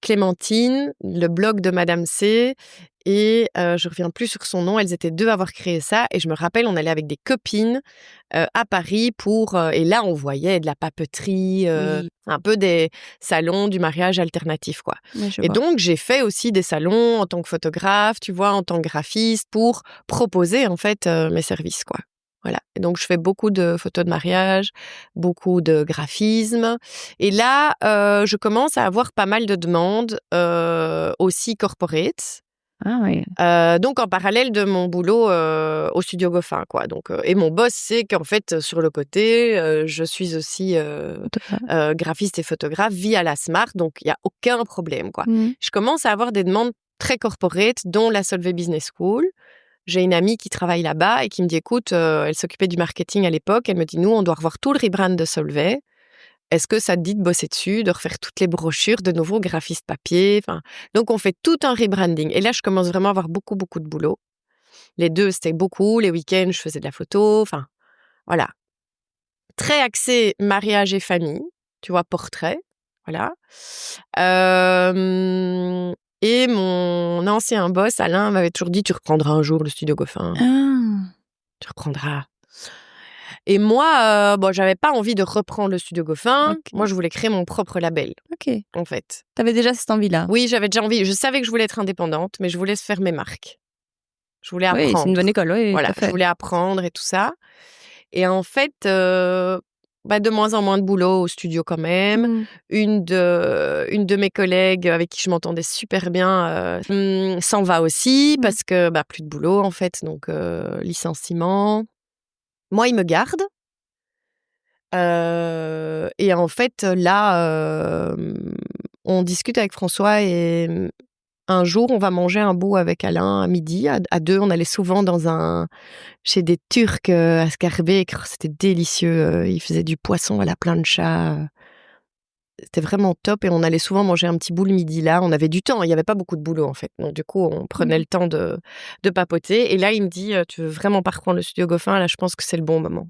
Clémentine, le blog de Madame C. Et je reviens plus sur son nom. Elles étaient 2 à avoir créé ça. Et je me rappelle, on allait avec des copines à Paris pour... et là, on voyait de la papeterie, un peu des salons du mariage alternatif, quoi. Et donc, j'ai fait aussi des salons en tant que photographe, tu vois, en tant que graphiste, pour proposer, en fait, mes services, quoi. Voilà. Et donc, je fais beaucoup de photos de mariage, beaucoup de graphisme. Et là, je commence à avoir pas mal de demandes aussi corporate. Ah oui. Donc en parallèle de mon boulot au Studio Goffin, quoi. Donc et mon boss sait qu'en fait sur le côté, je suis aussi graphiste et photographe via la Smart, donc il y a aucun problème, quoi. Je commence à avoir des demandes très corporate, dont la Solvay Business School. J'ai une amie qui travaille là-bas et qui me dit, écoute, elle s'occupait du marketing à l'époque. Elle me dit, nous, on doit revoir tout le rebrand de Solvay. Est-ce que ça te dit de bosser dessus, de refaire toutes les brochures, de nouveau graphiste papier, donc on fait tout un rebranding. Et là, je commence vraiment à avoir beaucoup, beaucoup de boulot. Les 2, c'était beaucoup. Les week-ends, je faisais de la photo. Voilà. Très axé mariage et famille, tu vois, portrait. Voilà. Et mon ancien boss, Alain, m'avait toujours dit, tu reprendras un jour le Studio Goffin. Tu reprendras. Et moi, j'avais pas envie de reprendre le Studio Goffin. Okay. Moi, je voulais créer mon propre label. Ok. En fait. T'avais déjà cette envie-là? Oui, j'avais déjà envie. Je savais que je voulais être indépendante, mais je voulais faire mes marques. Je voulais apprendre. Oui, c'est une bonne école, oui. Voilà, je voulais apprendre et tout ça. Et en fait, de moins en moins de boulot au studio quand même. Une de mes collègues avec qui je m'entendais super bien s'en va aussi parce que plus de boulot en fait, donc licenciement. Moi, il me garde. Et en fait, là, on discute avec François et un jour, on va manger un bout avec Alain à midi. À deux, on allait souvent chez des Turcs à Schaerbeek. C'était délicieux. Ils faisaient du poisson à la plancha. C'était vraiment top et on allait souvent manger un petit bout le midi là. On avait du temps, il n'y avait pas beaucoup de boulot en fait. Donc du coup, on prenait le temps de papoter. Et là, il me dit, tu veux vraiment pas reprendre le studio Goffin? Là, je pense que c'est le bon moment.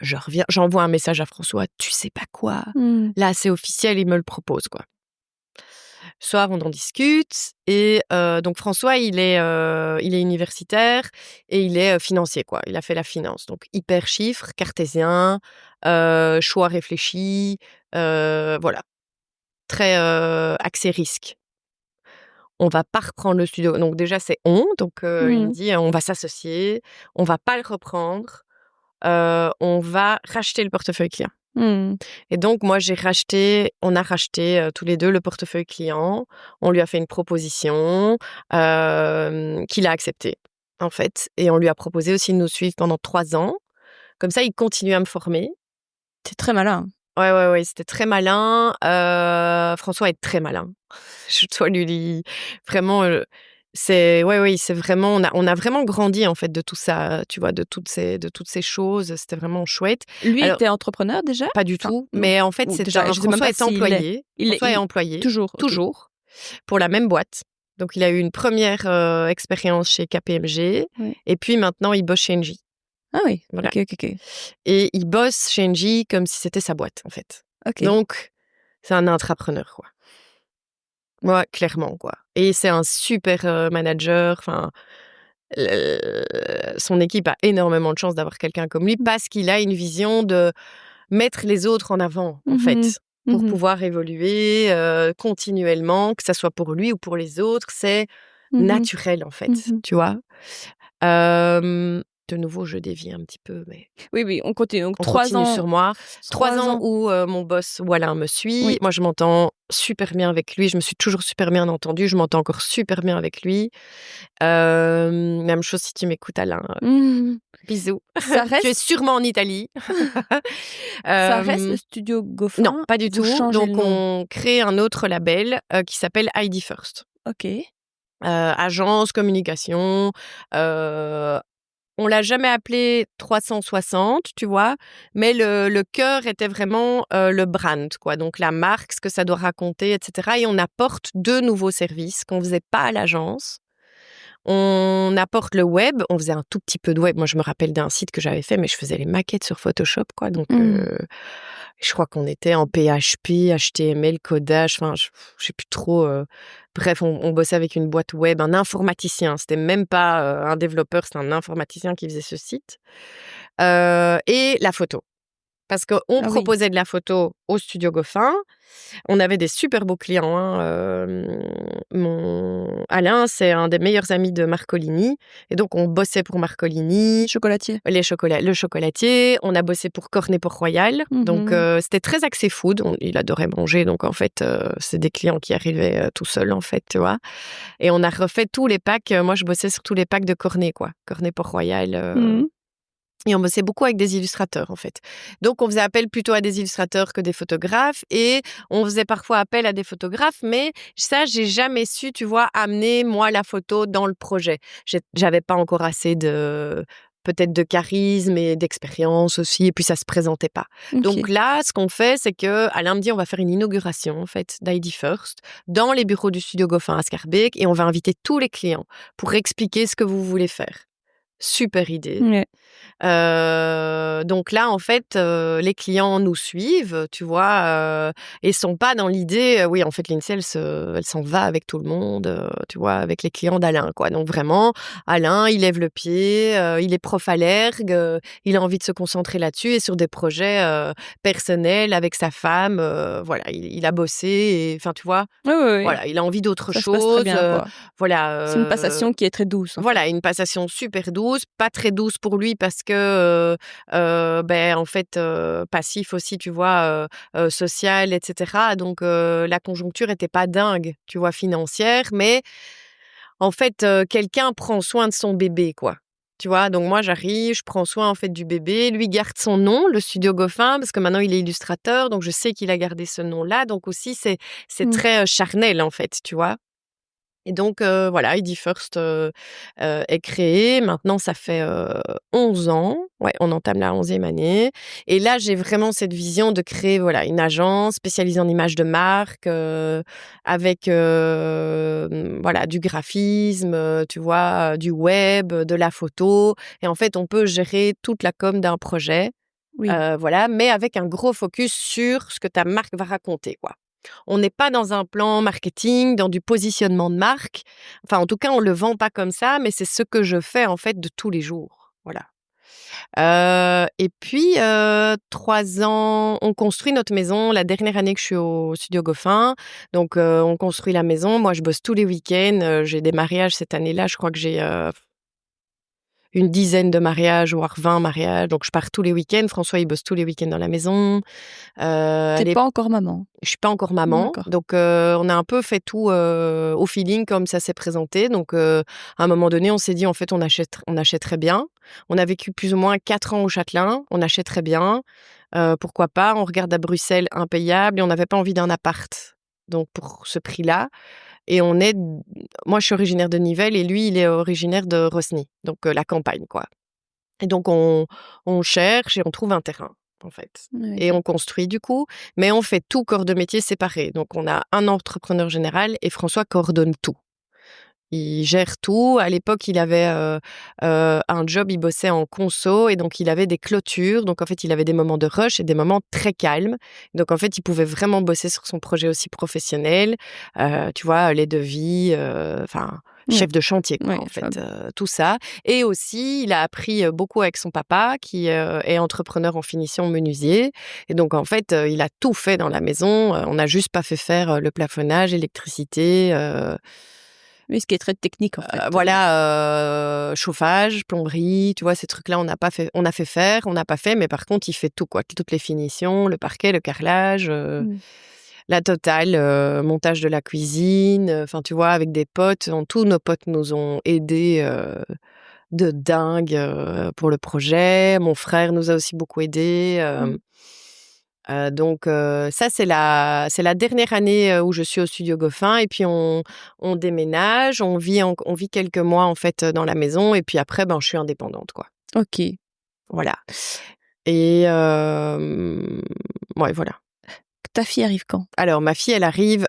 Je reviens, j'envoie un message à François, tu sais pas quoi. Là, c'est officiel, il me le propose quoi. Soir, on en discute et donc François, il est universitaire et il est financier quoi. Il a fait la finance, donc hyper chiffres, cartésien, choix réfléchi, voilà, très axé risque. On va pas reprendre le studio, donc déjà c'est donc il me dit on va s'associer, on va pas le reprendre, on va racheter le portefeuille client. Et donc, moi, on a racheté tous les deux le portefeuille client. On lui a fait une proposition qu'il a acceptée, en fait. Et on lui a proposé aussi de nous suivre pendant 3 ans. Comme ça, il continue à me former. C'est très malin. Ouais, c'était très malin. François est très malin. Je dois lui dire, vraiment... c'est vraiment on a vraiment grandi en fait de tout ça, tu vois, de toutes ces choses, c'était vraiment chouette. Lui était entrepreneur déjà? Pas du tout, mais en fait François est employé. François est employé toujours pour la même boîte. Donc il a eu une première expérience chez KPMG et puis maintenant il bosse chez Engie. Ah oui, voilà. Ok. Et il bosse chez Engie comme si c'était sa boîte en fait. Donc c'est un intrapreneur quoi. Ouais, clairement, quoi. Et c'est un super manager. Enfin, son équipe a énormément de chance d'avoir quelqu'un comme lui parce qu'il a une vision de mettre les autres en avant, en fait, pour pouvoir évoluer continuellement, que ça soit pour lui ou pour les autres. C'est naturel, en fait, tu vois. De nouveau, je dévie un petit peu, mais... Oui, on continue. Donc, on 3 continue ans sur moi. 3 ans où mon boss, Alain, me suit. Oui. Moi, je m'entends super bien avec lui. Je me suis toujours super bien entendue. Je m'entends encore super bien avec lui. Même chose si tu m'écoutes, Alain. Bisous. Ça reste... Tu es sûrement en Italie. Ça reste le studio Goffin? Non, pas du tout. Donc, on crée un autre label qui s'appelle ID First. Ok. Agence, communication... on l'a jamais appelé 360, tu vois, mais le cœur était vraiment le brand, quoi. Donc la marque, ce que ça doit raconter, etc. Et on apporte 2 nouveaux services qu'on faisait pas à l'agence. On apporte le web. On faisait un tout petit peu de web. Moi, je me rappelle d'un site que j'avais fait, mais je faisais les maquettes sur Photoshop, quoi. Donc, je crois qu'on était en PHP, HTML, codage. Enfin, je sais plus trop. Bref, on bossait avec une boîte web, un informaticien. C'était même pas un développeur, c'était un informaticien qui faisait ce site. Et la photo. Parce qu'on proposait de la photo au studio Goffin. On avait des super beaux clients. Alain, c'est un des meilleurs amis de Marcolini. Et donc, on bossait pour Marcolini. Chocolatier. Le chocolatier. On a bossé pour Cornet-Port-Royal. Donc, c'était très axé food. Il adorait manger. Donc, en fait, c'est des clients qui arrivaient tout seuls, en fait, tu vois. Et on a refait tous les packs. Moi, je bossais sur tous les packs de Cornet, quoi. Cornet-Port-Royal. Et on bossait beaucoup avec des illustrateurs, en fait. Donc, on faisait appel plutôt à des illustrateurs que des photographes. Et on faisait parfois appel à des photographes. Mais ça, j'ai jamais su, tu vois, amener, moi, la photo dans le projet. J'avais pas encore assez peut-être de charisme et d'expérience aussi. Et puis, ça se présentait pas. Donc là, ce qu'on fait, c'est que Alain me dit, on va faire une inauguration, en fait, d'ID First dans les bureaux du studio Goffin à Schaerbeek. Et on va inviter tous les clients pour expliquer ce que vous voulez faire. Super idée. Donc là, en fait, les clients nous suivent, tu vois, et sont pas dans l'idée, oui, en fait, Lindsay, elle s'en va avec tout le monde, tu vois, avec les clients d'Alain, quoi. Donc vraiment, Alain, il lève le pied, il est prof à l'ergue, il a envie de se concentrer là-dessus et sur des projets personnels avec sa femme, voilà, il a bossé, enfin, tu vois, voilà, il a envie d'autre chose. Ça se passe très bien, quoi. Voilà. C'est une passation qui est très douce. Voilà, une passation super douce, pas très douce pour lui parce que, en fait, passif aussi, tu vois, social, etc. Donc, la conjoncture était pas dingue, tu vois, financière, mais en fait, quelqu'un prend soin de son bébé, quoi. Tu vois, donc moi, j'arrive, je prends soin, en fait, du bébé. Lui garde son nom, le Studio Goffin, parce que maintenant, il est illustrateur, donc je sais qu'il a gardé ce nom-là. Donc aussi, c'est très charnel, en fait, tu vois. Et donc, voilà, ID First est créé. Maintenant, ça fait 11 ans. Ouais, on entame la 11e année. Et là, j'ai vraiment cette vision de créer voilà, une agence spécialisée en images de marque, avec voilà, du graphisme, tu vois, du web, de la photo. Et en fait, on peut gérer toute la com d'un projet, voilà, mais avec un gros focus sur ce que ta marque va raconter, quoi. On n'est pas dans un plan marketing, dans du positionnement de marque. Enfin, en tout cas, on le vend pas comme ça, mais c'est ce que je fais, en fait, de tous les jours. Voilà. Et puis, 3 ans, on construit notre maison. La dernière année que je suis au Studio Goffin, donc on construit la maison. Moi, je bosse tous les week-ends. J'ai des mariages cette année-là. Je crois que j'ai une dizaine de mariages, voire 20 mariages. Donc, je pars tous les week-ends. François, il bosse tous les week-ends dans la maison. T'es pas encore maman? Je suis pas encore maman. D'accord. Donc, on a un peu fait tout au feeling comme ça s'est présenté. Donc, à un moment donné, on s'est dit, en fait, on achèterait bien. On a vécu plus ou moins 4 ans au Châtelain. On achèterait bien. Pourquoi pas? On regarde à Bruxelles, impayable. Et on n'avait pas envie d'un appart. Donc, pour ce prix-là. Et moi, je suis originaire de Nivelles et lui, il est originaire de Rosny, donc la campagne, quoi. Et donc, on cherche et on trouve un terrain, en fait. Oui. Et on construit, du coup, mais on fait tout corps de métier séparé. Donc, on a un entrepreneur général et François coordonne tout. Il gère tout. À l'époque, il avait un job, il bossait en conso et donc il avait des clôtures. Donc en fait, il avait des moments de rush et des moments très calmes. Donc en fait, il pouvait vraiment bosser sur son projet aussi professionnel. Tu vois, les devis, enfin, chef de chantier, quoi, en fait, tout ça. Et aussi, il a appris beaucoup avec son papa qui est entrepreneur en finition menuisier. Et donc en fait, il a tout fait dans la maison. On n'a juste pas fait faire le plafonnage, l'électricité. Oui, ce qui est très technique, en fait. Voilà, chauffage, plomberie, tu vois, ces trucs-là, on a fait faire, on n'a pas fait, mais par contre, il fait tout, quoi. Toutes les finitions, le parquet, le carrelage, la totale, montage de la cuisine. Enfin, tu vois, avec des potes, tous nos potes nous ont aidés de dingue pour le projet. Mon frère nous a aussi beaucoup aidés. Donc ça, c'est la dernière année où je suis au Studio Goffin et puis on déménage, on vit quelques mois, en fait, dans la maison et puis après, je suis indépendante, quoi. OK. Voilà et ouais, voilà. Ta fille arrive quand? Alors ma fille, elle arrive,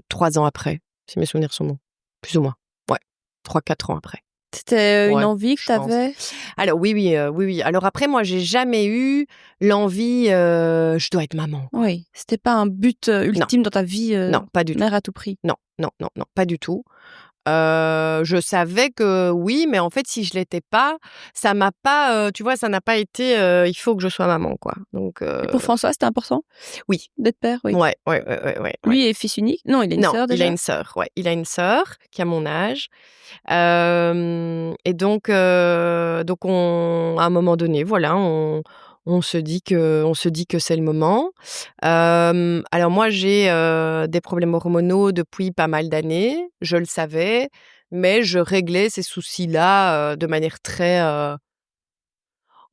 3 ans après, si mes souvenirs sont bons. Plus ou moins. Ouais, 3-4 ans après. C'était une Ouais, envie que je tu avais? Alors oui. Alors après, moi, j'ai jamais eu l'envie, je dois être maman, quoi. Oui, c'était pas un but, ultime dans ta vie, Non, pas du tout. mère à tout prix? Non, pas du tout. Je savais que oui, mais en fait, si je l'étais pas, ça m'a pas, tu vois, ça n'a pas été, il faut que je sois maman, quoi. Donc Et pour François, c'était important oui. d'être père? Oui. Ouais. Lui est fils unique? Non, il a une Non, sœur il a déjà? une sœur, ouais. Il a une sœur qui a mon âge. Et donc à un moment donné, voilà, on se dit que c'est le moment. Alors moi, j'ai des problèmes hormonaux depuis pas mal d'années. Je le savais, mais je réglais ces soucis-là de manière très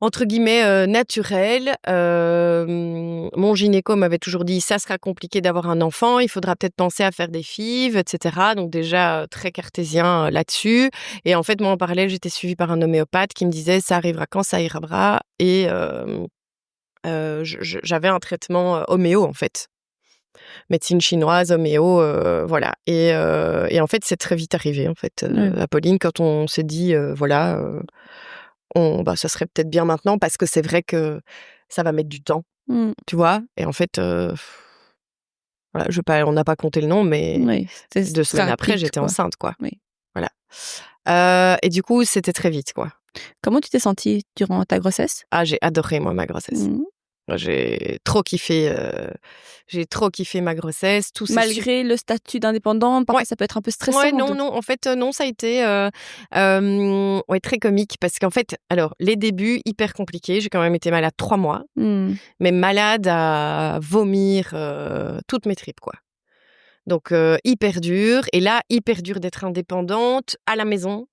entre guillemets, naturelle. Mon gynéco m'avait toujours dit: «Ça sera compliqué d'avoir un enfant, il faudra peut-être penser à faire des FIV» et cetera. Donc déjà, très cartésien, là-dessus et en fait, moi, en parallèle, j'étais suivie par un homéopathe qui me disait: «Ça arrivera quand ça ira» et j'avais un traitement, homéo, en fait. Médecine chinoise, homéo, voilà et en fait, c'est très vite arrivé, en fait, Apolline, quand on s'est dit, voilà, ça serait peut-être bien maintenant parce que c'est vrai que ça va mettre du temps, tu vois? Et en fait, voilà, on n'a pas compté le nombre, mais Oui, 2 semaines après, j'étais enceinte, quoi. Oui. Voilà. Et du coup, c'était très vite, quoi. Comment tu t'es sentie durant ta grossesse? Ah, j'ai adoré, moi, ma grossesse. J'ai trop kiffé ma grossesse. Malgré le statut d'indépendante, parfois ça peut être un peu stressant. Ouais, non, en fait, non, ça a été ouais, très comique parce qu'en fait, alors, les débuts, hyper compliqués. J'ai quand même été malade 3 mois, mais malade à vomir toutes mes tripes, quoi. Donc, hyper dur. Et là, hyper dur d'être indépendante, à la maison,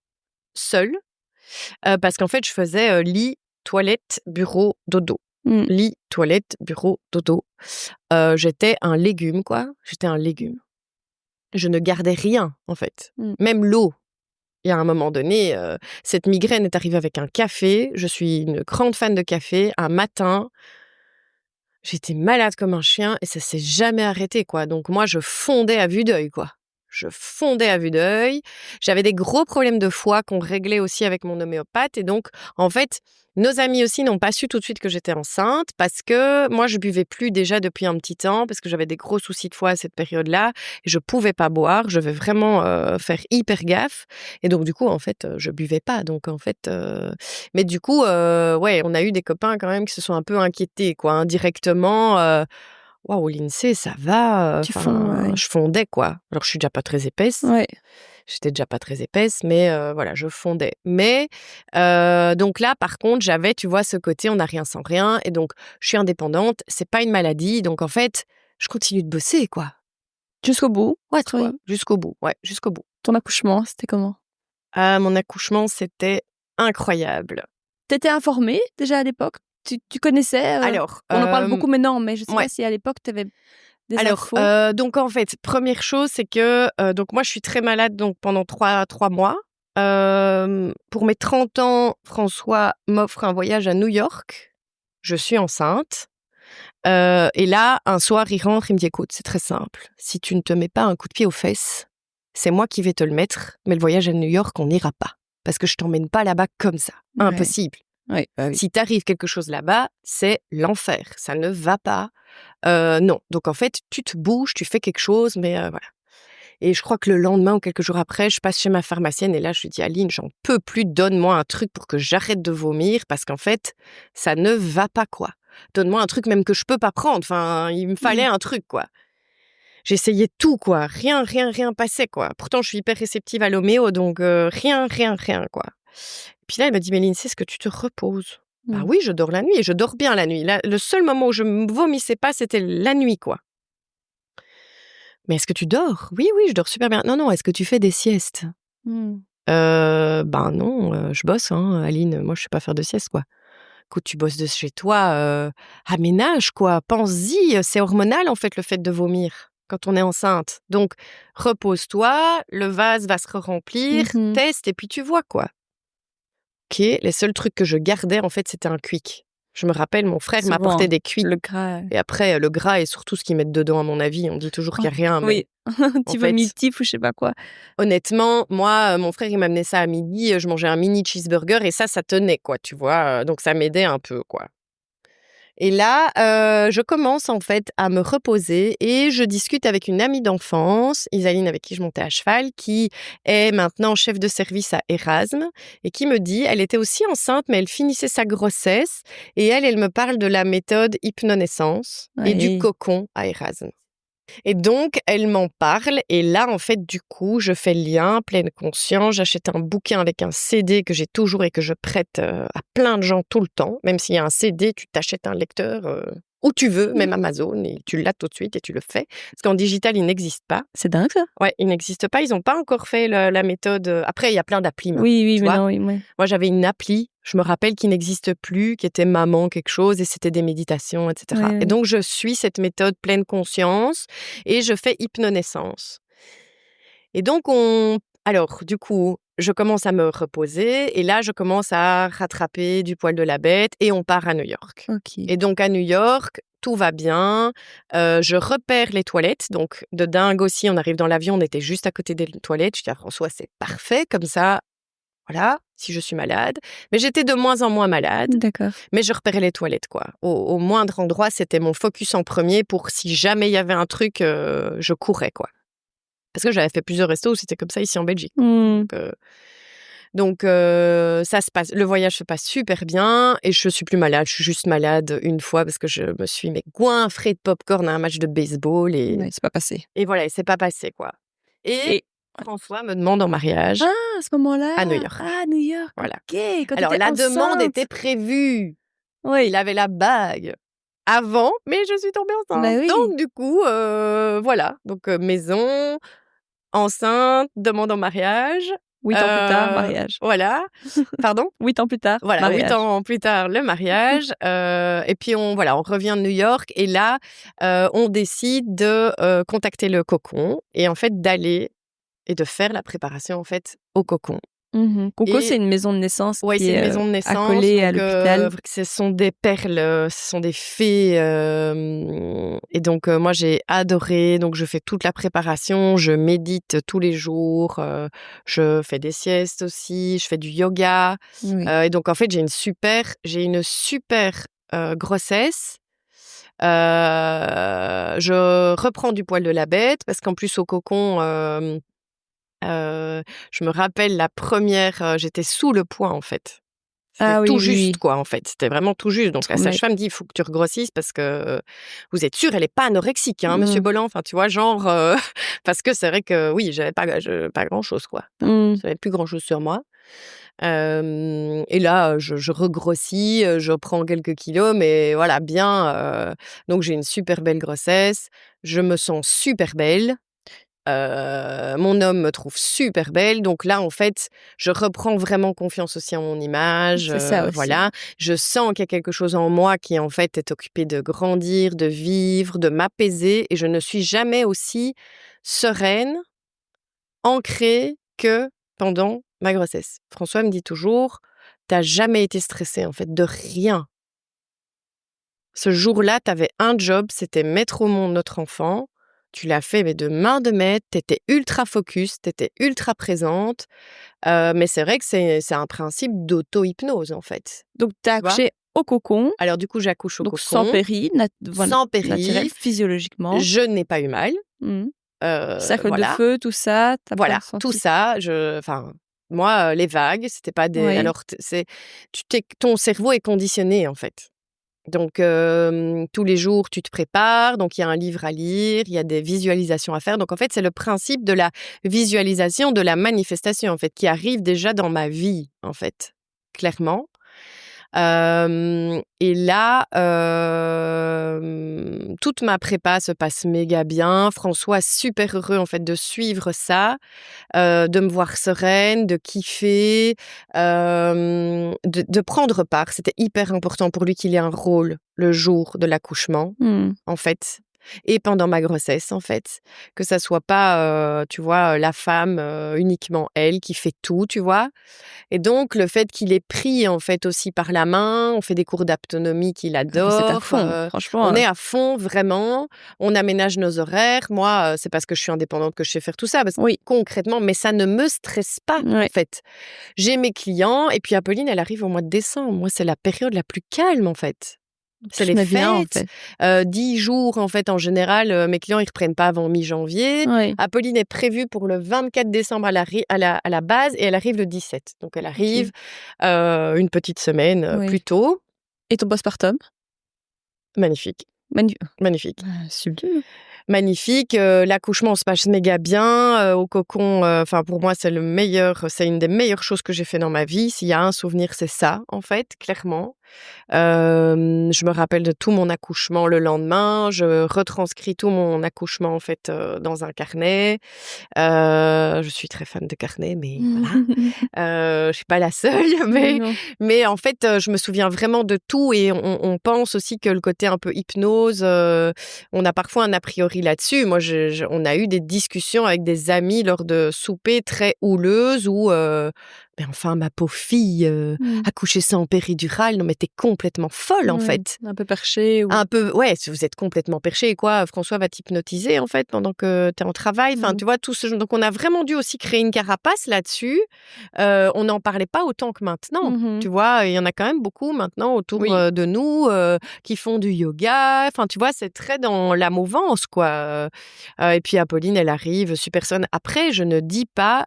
seule. parce qu'en fait, je faisais lit, toilette, bureau, dodo. Lit, toilette, bureau, dodo. J'étais un légume, quoi. J'étais un légume. Je ne gardais rien, en fait. Même l'eau. Il y a un moment donné, cette migraine est arrivée avec un café. Je suis une grande fan de café. Un matin, j'étais malade comme un chien et ça s'est jamais arrêté, quoi. Donc moi, je fondais à vue d'œil, quoi. Je fondais à vue d'œil. J'avais des gros problèmes de foie qu'on réglait aussi avec mon homéopathe. Et donc, en fait, nos amis aussi n'ont pas su tout de suite que j'étais enceinte parce que moi, je buvais plus déjà depuis un petit temps parce que j'avais des gros soucis de foie à cette période-là. Et je pouvais pas boire. Je vais vraiment faire hyper gaffe. Et donc, du coup, en fait, je buvais pas. Donc, en fait... Mais du coup, ouais, on a eu des copains quand même qui se sont un peu inquiétés, quoi, indirectement. Waouh, l'INSEE, ça va. Tu fonds, ouais. Je fondais, quoi. Alors, je suis déjà pas très épaisse. Ouais. J'étais déjà pas très épaisse, mais voilà, je fondais. Mais donc là, par contre, j'avais, tu vois, ce côté, on n'a rien sans rien. Et donc, je suis indépendante. C'est pas une maladie. Donc, en fait, je continue de bosser, quoi. Jusqu'au bout. Ouais, quoi. Jusqu'au bout. Ouais, jusqu'au bout. Ton accouchement, c'était comment? Mon accouchement, c'était incroyable. T'étais informée déjà à l'époque? Tu connaissais Alors, on en parle beaucoup maintenant, mais je sais pas si à l'époque tu avais des infos. Donc en fait, première chose, c'est que donc moi je suis très malade donc pendant 3 mois. Pour mes 30 ans, François m'offre un voyage à New York. Je suis enceinte. Et là, un soir, il rentre, il me dit écoute, c'est très simple. Si tu ne te mets pas un coup de pied aux fesses, c'est moi qui vais te le mettre, mais le voyage à New York, on n'ira pas. Parce que je t'emmène pas là-bas comme ça. Ouais. Impossible. Oui, bah oui. Si t'arrive quelque chose là-bas, c'est l'enfer. Ça ne va pas. Non. Donc, en fait, tu te bouges, tu fais quelque chose, mais voilà. Et je crois que le lendemain ou quelques jours après, je passe chez ma pharmacienne et là, je lui dis, Aline, j'en peux plus, donne-moi un truc pour que j'arrête de vomir parce qu'en fait, ça ne va pas, quoi. Donne-moi un truc même que je peux pas prendre. Enfin, il me fallait un truc, quoi. J'essayais tout, quoi. Rien passait, quoi. Pourtant, je suis hyper réceptive à l'homéo, donc rien, quoi. Puis là, elle m'a dit, Méline, c'est ce que tu te reposes. Bah oui, je dors la nuit et je dors bien la nuit. Là, le seul moment où je me vomissais pas, c'était la nuit, quoi. Mais est-ce que tu dors? Oui, je dors super bien. Non, est-ce que tu fais des siestes? Ben non, je bosse, hein, Aline. Moi, je sais pas faire de sieste, quoi. Écoute, tu bosses de chez toi, aménage, quoi. Pense-y, c'est hormonal, en fait, le fait de vomir quand on est enceinte. Donc, repose-toi, le vase va se remplir, teste et puis tu vois, quoi. Ok, les seuls trucs que je gardais, en fait, c'était un Quick. Je me rappelle, mon frère m'apportait des Quick. Le gras. Et après, le gras et surtout ce qu'ils mettent dedans, à mon avis. On dit toujours qu'il n'y a rien. Mais oui, petit vomitif ou je sais pas quoi. Honnêtement, moi, mon frère, il m'amenait ça à midi. Je mangeais un mini cheeseburger et ça tenait, quoi, tu vois. Donc, ça m'aidait un peu, quoi. Et là, je commence en fait à me reposer et je discute avec une amie d'enfance, Isaline, avec qui je montais à cheval, qui est maintenant chef de service à Erasme et qui me dit, elle était aussi enceinte, mais elle finissait sa grossesse et elle me parle de la méthode hypnonaissance et du cocon à Erasme. Et donc, elle m'en parle et là, en fait, du coup, je fais le lien, pleine conscience, j'achète un bouquin avec un CD que j'ai toujours et que je prête à plein de gens tout le temps. Même s'il y a un CD, tu t'achètes un lecteur où tu veux, même Amazon, et tu l'as tout de suite et tu le fais. Parce qu'en digital, il n'existe pas. C'est dingue, ça. Ouais, il n'existe pas. Ils n'ont pas encore fait la méthode. Après, il y a plein d'applis. Oui, mais non, oui. Moi, j'avais une appli, je me rappelle, qui n'existe plus, qui était Maman quelque chose, et c'était des méditations, etc. Ouais. Et donc, je suis cette méthode pleine conscience et je fais hypnonaissance. Et donc, alors, du coup, je commence à me reposer et là, je commence à rattraper du poil de la bête et on part à New York. Okay. Et donc, à New York, tout va bien. Je repère les toilettes. Donc, de dingue aussi, on arrive dans l'avion, on était juste à côté des toilettes. Je dis à François, c'est parfait, comme ça, voilà, si je suis malade. Mais j'étais de moins en moins malade. D'accord. Mais je repérais les toilettes, quoi. Au moindre endroit, c'était mon focus en premier pour si jamais il y avait un truc, je courais, quoi. Parce que j'avais fait plusieurs restos où c'était comme ça ici en Belgique. Donc, ça se passe, le voyage se passe super bien et je suis plus malade. Je suis juste malade une fois parce que je me suis goinfrée de popcorn à un match de baseball et ouais, c'est pas passé. Et voilà, et c'est pas passé, quoi. Et François me demande en mariage. Ah, à ce moment-là. À New York. Ah, New York. Voilà. Ok. Quand alors la demande était prévue. Oui. Il avait la bague avant, mais je suis tombée enceinte. Bah oui. Donc du coup, voilà. Donc maison, enceinte, demande en mariage. 8 ans plus tard, mariage. Voilà. Pardon ? 8 ans plus tard, voilà, mariage. 8 ans plus tard, le mariage. Et puis, on revient de New York. Et là, on décide de contacter le cocon et en fait, d'aller et de faire la préparation, en fait, au cocon. Coco, c'est une maison de naissance qui est une maison de naissance, accolée à l'hôpital. Ce sont des perles, ce sont des fées. Et donc, moi, j'ai adoré. Donc, je fais toute la préparation. Je médite tous les jours. Je fais des siestes aussi. Je fais du yoga. Oui. Et donc, en fait, j'ai une super grossesse. Je reprends du poil de la bête parce qu'en plus, au cocon... je me rappelle la première, j'étais sous le poids en fait. C'était tout juste quoi en fait. C'était vraiment tout juste. Donc la sage-femme dit il faut que tu regrossisses parce que vous êtes sûr elle est pas anorexique hein, Monsieur Bolland. Enfin tu vois genre parce que c'est vrai que oui j'avais pas grand chose quoi. J'avais plus grand chose sur moi. Et là je regrossis, je prends quelques kilos mais voilà bien. Donc j'ai une super belle grossesse. Je me sens super belle. Mon homme me trouve super belle, donc là en fait, je reprends vraiment confiance aussi en mon image. C'est ça aussi. Voilà, je sens qu'il y a quelque chose en moi qui en fait est occupé de grandir, de vivre, de m'apaiser, et je ne suis jamais aussi sereine, ancrée que pendant ma grossesse. François me dit toujours, t'as jamais été stressée en fait de rien. Ce jour-là, t'avais un job, c'était mettre au monde notre enfant. Tu l'as fait mais de main de maître, t'étais ultra focus, t'étais ultra présente. Mais c'est vrai que c'est un principe d'auto-hypnose, en fait. Donc, t'as accouché au cocon. Alors, du coup, j'accouche au cocon. Sans péri, sans péri. Naturel, physiologiquement. Je n'ai pas eu mal. Cercle de feu, tout ça. Voilà, tout ça. Moi, les vagues, c'était pas des... Oui. Alors, ton cerveau est conditionné, en fait. Donc, tous les jours, tu te prépares. Donc, il y a un livre à lire, il y a des visualisations à faire. Donc, en fait, c'est le principe de la visualisation, de la manifestation, en fait, qui arrive déjà dans ma vie, en fait, clairement. Et là, toute ma prépa se passe méga bien. François est super heureux, en fait, de suivre ça, de me voir sereine, de kiffer, de prendre part. C'était hyper important pour lui qu'il ait un rôle le jour de l'accouchement, en fait. Et pendant ma grossesse, en fait. Que ça soit pas, tu vois, la femme, uniquement elle, qui fait tout, tu vois. Et donc, le fait qu'il ait pris, en fait, aussi par la main, on fait des cours d'autonomie qu'il adore. C'est à fond, franchement. On est à fond, vraiment. On aménage nos horaires. Moi, c'est parce que je suis indépendante que je sais faire tout ça. Parce que concrètement, mais ça ne me stresse pas, en fait. J'ai mes clients, et puis Apolline, elle arrive au mois de décembre. Moi, c'est la période la plus calme, en fait. C'est les fêtes, bien, en fait. 10 jours, en fait, en général, mes clients, ils reprennent pas avant mi-janvier. Apolline est prévue pour le 24 décembre à la base, et elle arrive le 17. Donc, elle arrive une petite semaine plus tôt. Et ton postpartum ? Magnifique. Magnifique. Sublime. Magnifique. L'accouchement se passe méga bien. Au cocon, pour moi, c'est une des meilleures choses que j'ai fait dans ma vie. S'il y a un souvenir, c'est ça, en fait, clairement. Je me rappelle de tout mon accouchement le lendemain. Je retranscris tout mon accouchement, en fait, dans un carnet. Je suis très fan de carnet, mais voilà. Je suis pas la seule, mais en fait, je me souviens vraiment de tout, et on pense aussi que le côté un peu hypnose, on a parfois un a priori là-dessus. Moi, on a eu des discussions avec des amis lors de soupers très houleuses où mais enfin, ma pauvre fille, accoucher sans péridurale, non mais t'es complètement folle, en fait. Un peu perché. Un peu, vous êtes complètement perché, quoi. François va t'hypnotiser, en fait, pendant que t'es en travail. Enfin, tu vois, tout ce genre. Donc, on a vraiment dû aussi créer une carapace là-dessus. On n'en parlait pas autant que maintenant. Tu vois, il y en a quand même beaucoup maintenant autour de nous qui font du yoga. Enfin, tu vois, c'est très dans la mouvance, quoi. Et puis, Apolline, elle arrive, super sonne. Après, je ne dis pas...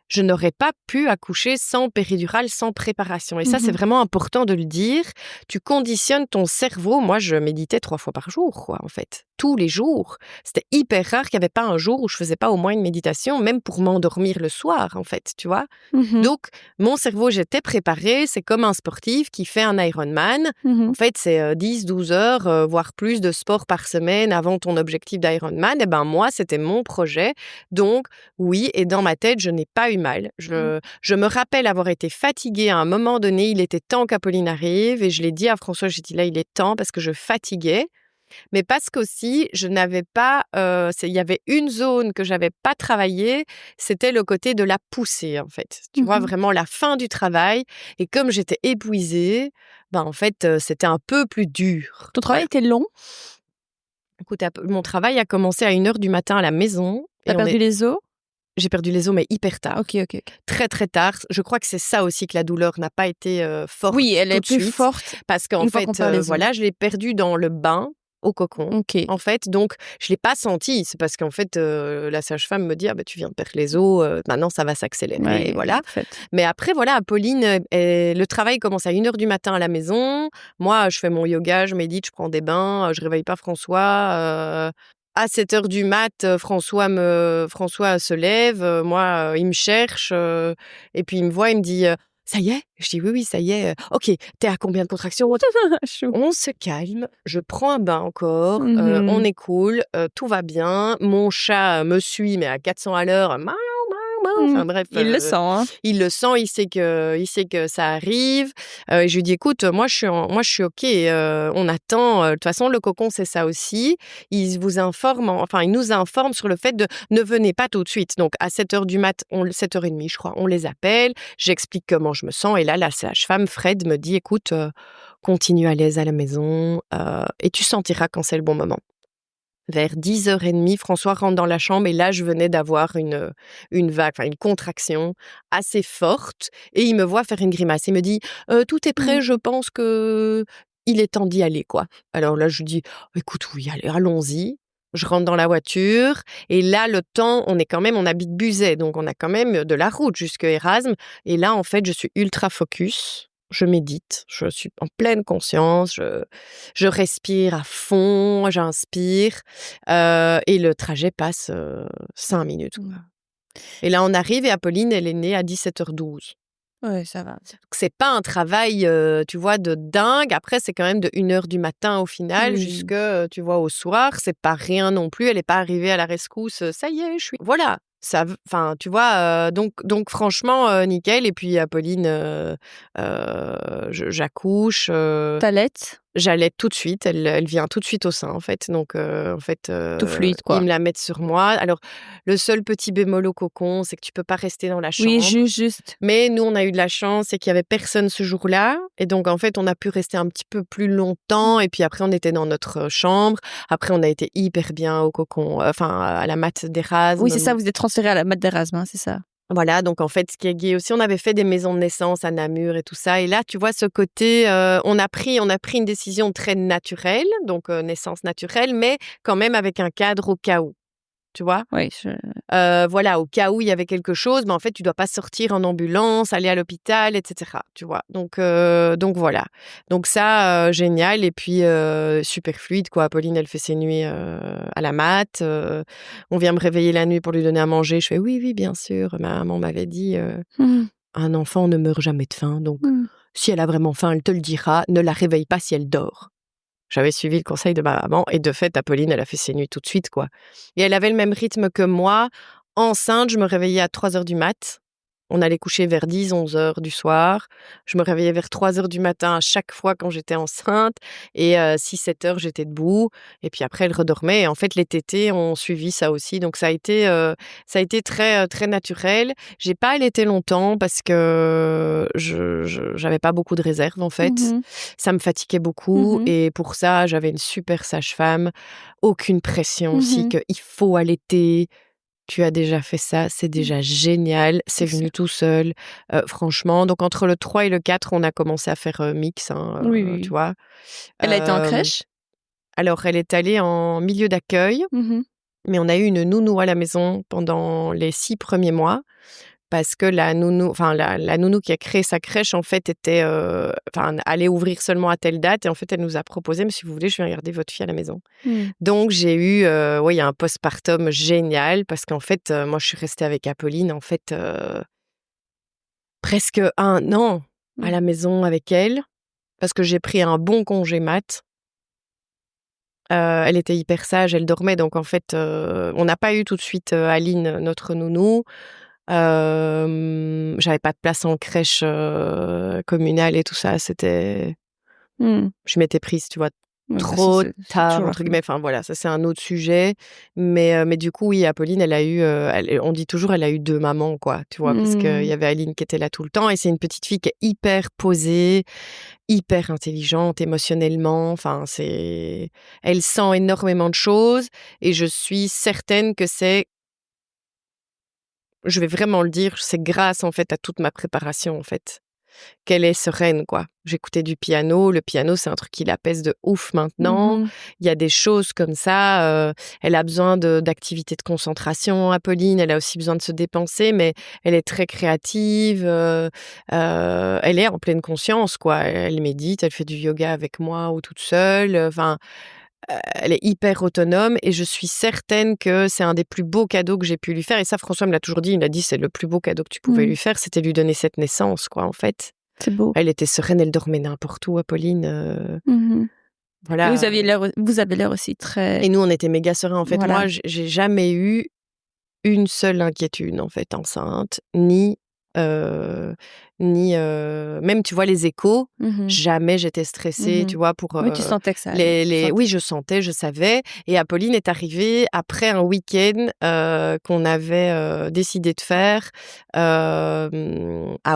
Je n'aurais pas pu accoucher sans péridurale, sans préparation. Et ça, c'est vraiment important de le dire. Tu conditionnes ton cerveau. Moi, je méditais 3 fois par jour, quoi, en fait. tous les jours. C'était hyper rare qu'il n'y avait pas un jour où je faisais pas au moins une méditation, même pour m'endormir le soir, en fait, tu vois. Donc, mon cerveau, j'étais préparée. C'est comme un sportif qui fait un Ironman. En fait, c'est 10-12 heures, voire plus de sport par semaine avant ton objectif d'Ironman. Et ben moi, c'était mon projet. Donc, oui, et dans ma tête, je n'ai pas eu mal. Je me rappelle avoir été fatiguée à un moment donné. Il était temps qu'Apolline arrive et je l'ai dit à François, j'ai dit là, il est temps parce que je fatiguais. Mais parce qu'aussi, je n'avais pas, il y avait une zone que j'avais pas travaillée, c'était le côté de la poussée, en fait. Tu vois, vraiment la fin du travail. Et comme j'étais épuisée, ben, en fait, c'était un peu plus dur. Ton travail était long? Écoute, mon travail a commencé à 1h du matin à la maison. T'as perdu les os? J'ai perdu les os, mais hyper tard. Ok. Très, très tard. Je crois que c'est ça aussi que la douleur n'a pas été forte. Oui, elle est plus suite, forte. Parce qu'en fait, voilà, je l'ai perdu dans le bain au cocon. En fait, donc, je ne l'ai pas senti. C'est parce qu'en fait, la sage-femme me dit « tu viens de perdre les os, maintenant, ça va s'accélérer. Ouais, » voilà. Mais après, voilà, Apolline, le travail commence à 1h du matin à la maison. Moi, je fais mon yoga, je médite, je prends des bains, je ne réveille pas François. À 7h du mat, François se lève, moi, il me cherche, et puis il me voit, il me dit « Ça y est ?» Je dis « Oui, ça y est. Ok, t'es à combien de contractions ?» On se calme, je prends un bain encore, on est cool, tout va bien. Mon chat me suit, mais à 400 à l'heure. Enfin bref, il le sent. Hein. Il le sent, il sait que ça arrive. Et je lui dis écoute, moi je suis ok. On attend. De toute façon, le cocon c'est ça aussi. Il nous informe sur le fait de ne venez pas tout de suite. Donc à 7h du mat, 7h30 je crois, on les appelle. J'explique comment je me sens et là la sage-femme Fred me dit écoute, continue à l'aise à la maison et tu sentiras quand c'est le bon moment. Vers 10h30, François rentre dans la chambre et là, je venais d'avoir une vague, une contraction assez forte et il me voit faire une grimace. Il me dit « Tout est prêt, je pense que il est temps d'y aller, quoi. » Alors là, je lui dis « Écoute, oui, allez, allons-y. » Je rentre dans la voiture et là, le temps, on habite Buzet, donc on a quand même de la route jusqu'à Erasme. Et là, en fait, je suis ultra focus. Je médite, je suis en pleine conscience, je respire à fond, j'inspire et le trajet passe 5 minutes. Quoi. Et là, on arrive et Apolline, elle est née à 17h12. Ouais, ça va. Donc, c'est pas un travail, tu vois, de dingue. Après, c'est quand même de 1h du matin au final jusque, tu vois, au soir. C'est pas rien non plus. Elle est pas arrivée à la rescousse. Ça y est, je suis... Voilà. Ça, enfin, tu vois, donc franchement, nickel. Et puis Apolline, j'accouche. T'allaites? J'allaite tout de suite. Elle vient tout de suite au sein, en fait. Donc, tout fluide, quoi. Ils me la mettent sur moi. Alors, le seul petit bémol au cocon, c'est que tu peux pas rester dans la chambre. Oui, juste. Mais nous, on a eu de la chance, c'est qu'il y avait personne ce jour-là. Et donc, en fait, on a pu rester un petit peu plus longtemps. Et puis après, on était dans notre chambre. Après, on a été hyper bien au cocon, à la mat d'Erasme. Oui, c'est ça, vous êtes transféré à la mat d'Erasme, hein, c'est ça. Voilà, donc en fait, ce qui est gay aussi, on avait fait des maisons de naissance à Namur et tout ça. Et là, tu vois, ce côté, on a pris une décision très naturelle, donc naissance naturelle, mais quand même avec un cadre au cas où. Tu vois ? Oui. Voilà, au cas où il y avait quelque chose, mais en fait, tu dois pas sortir en ambulance, aller à l'hôpital, etc. Tu vois ? Donc voilà. Donc ça, génial. Et puis, super fluide, quoi. Apolline, elle fait ses nuits à la mat. On vient me réveiller la nuit pour lui donner à manger. Je fais oui, bien sûr. Ma maman m'avait dit, un enfant ne meurt jamais de faim. Donc, si elle a vraiment faim, elle te le dira. Ne la réveille pas si elle dort. J'avais suivi le conseil de ma maman et de fait, Apolline, elle a fait ses nuits tout de suite, quoi. Et elle avait le même rythme que moi. Enceinte, je me réveillais à 3h du mat'. On allait coucher vers 10-11h du soir. Je me réveillais vers 3h du matin à chaque fois quand j'étais enceinte. Et 6-7h, j'étais debout. Et puis après, elle redormait. Et en fait, les tétés ont suivi ça aussi. Donc, ça a été très, très naturel. J'ai pas allaité longtemps parce que j'avais pas beaucoup de réserve, en fait. Ça me fatiguait beaucoup. Et pour ça, j'avais une super sage-femme. Aucune pression aussi qu'il faut allaiter. Tu as déjà fait ça, c'est déjà génial, c'est venu tout seul, franchement. Donc, entre le 3 et le 4, on a commencé à faire mix, oui. Tu vois. Elle a été en crèche ? Alors, elle est allée en milieu d'accueil, mais on a eu une nounou à la maison pendant les 6 premiers mois. parce que la nounou qui a créé sa crèche, en fait, allait ouvrir seulement à telle date. Et en fait, elle nous a proposé, mais si vous voulez, je viens garder votre fille à la maison. Donc, j'ai eu, il y a un postpartum génial parce qu'en fait, moi, je suis restée avec Apolline, en fait, presque 1 an à la maison avec elle parce que j'ai pris un bon congé mat. Elle était hyper sage, elle dormait. Donc, en fait, on n'a pas eu tout de suite Aline, notre nounou. J'avais pas de place en crèche communale et tout ça. C'était... Je m'étais prise, tu vois, trop tard, entre guillemets. Enfin, voilà, ça, c'est un autre sujet. Mais du coup, oui, Apolline, elle a eu... on dit toujours, elle a eu 2 mamans, quoi, tu vois, parce qu'il y avait Aline qui était là tout le temps. Et c'est une petite fille qui est hyper posée, hyper intelligente émotionnellement. Enfin, elle sent énormément de choses. Et je suis certaine que je vais vraiment le dire, c'est grâce, en fait, à toute ma préparation, en fait, qu'elle est sereine, quoi. J'écoutais du piano. Le piano, c'est un truc qui l'apaise de ouf maintenant. Il y a des choses comme ça. Elle a besoin d'activités de concentration, Apolline. Elle a aussi besoin de se dépenser, mais elle est très créative. Elle est en pleine conscience, quoi. Elle médite, elle fait du yoga avec moi ou toute seule. Enfin... elle est hyper autonome et je suis certaine que c'est un des plus beaux cadeaux que j'ai pu lui faire. Et ça, François me l'a toujours dit. Il m'a dit, c'est le plus beau cadeau que tu pouvais lui faire, c'était lui donner cette naissance, quoi, en fait. C'est beau. Elle était sereine, elle dormait n'importe où, Apolline. Voilà. Et vous avez l'air aussi très... Et nous, on était méga sereins. En fait, Voilà. moi, j'ai jamais eu une seule inquiétude, en fait, enceinte, ni même, tu vois, les échos, jamais j'étais stressée, tu vois, pour... oui, tu sentais que ça allait. Oui, je sentais, je savais. Et Apolline est arrivée après un week-end qu'on avait décidé de faire à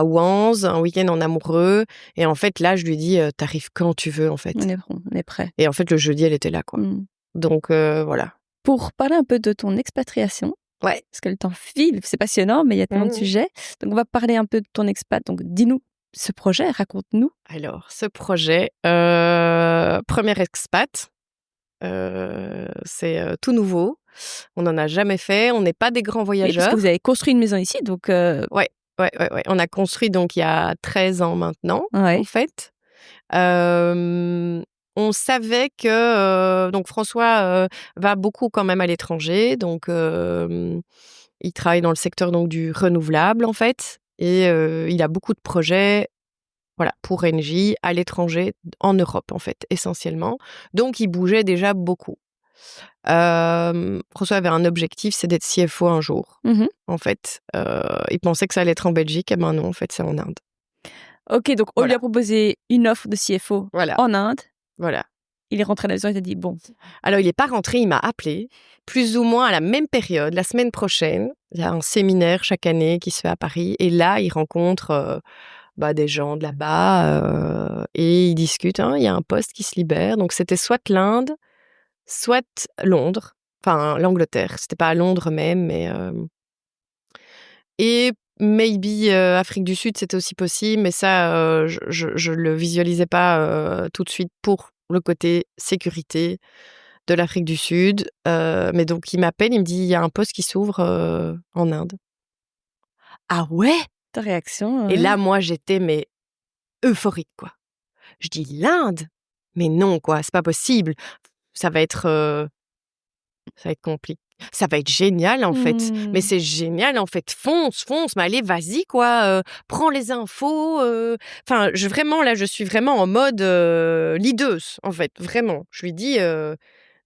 Wanze, un week-end en amoureux. Et en fait, là, je lui ai dit, t'arrives quand tu veux, en fait. On est prêt. Et en fait, le jeudi, elle était là, quoi. Donc, voilà. Pour parler un peu de ton expatriation, ouais. Parce que le temps file, c'est passionnant, mais il y a tellement de sujets. Donc, on va parler un peu de ton expat. Donc, dis-nous ce projet, raconte-nous. Alors, ce projet, premier expat, c'est tout nouveau. On n'en a jamais fait. On n'est pas des grands voyageurs. Parce que vous avez construit une maison ici, donc... Ouais. On a construit donc il y a 13 ans maintenant, en fait. On savait que donc François va beaucoup quand même à l'étranger, donc il travaille dans le secteur donc du renouvelable en fait, et il a beaucoup de projets, voilà, pour Engie à l'étranger, en Europe en fait essentiellement. Donc il bougeait déjà beaucoup. François avait un objectif, c'est d'être CFO un jour. En fait, il pensait que ça allait être en Belgique, et ben non, en fait, c'est en Inde. Ok, donc on lui a proposé une offre de CFO en Inde. Voilà. Il est rentré à la maison et il a dit bon. Alors, il n'est pas rentré, il m'a appelé, plus ou moins à la même période, la semaine prochaine. Il y a un séminaire chaque année qui se fait à Paris. Et là, il rencontre des gens de là-bas et ils discutent. Il y a un poste qui se libère. Donc, c'était soit l'Inde, soit Londres. Enfin, l'Angleterre. C'était pas à Londres même, mais... Et maybe Afrique du Sud, c'était aussi possible. Mais ça, je le visualisais pas tout de suite pour le côté sécurité de l'Afrique du Sud. Mais donc, il m'appelle, il me dit, il y a un poste qui s'ouvre en Inde. Ah ouais? Ta réaction? Et là, moi, j'étais, mais euphorique, quoi. Je dis, l'Inde? Mais non, quoi, c'est pas possible. Ça va être compliqué. Ça va être génial, en fait. Mais c'est génial, en fait. Fonce. Mais allez, vas-y, quoi. Prends les infos. Enfin, je suis vraiment en mode leaduse, en fait. Vraiment. Je lui dis,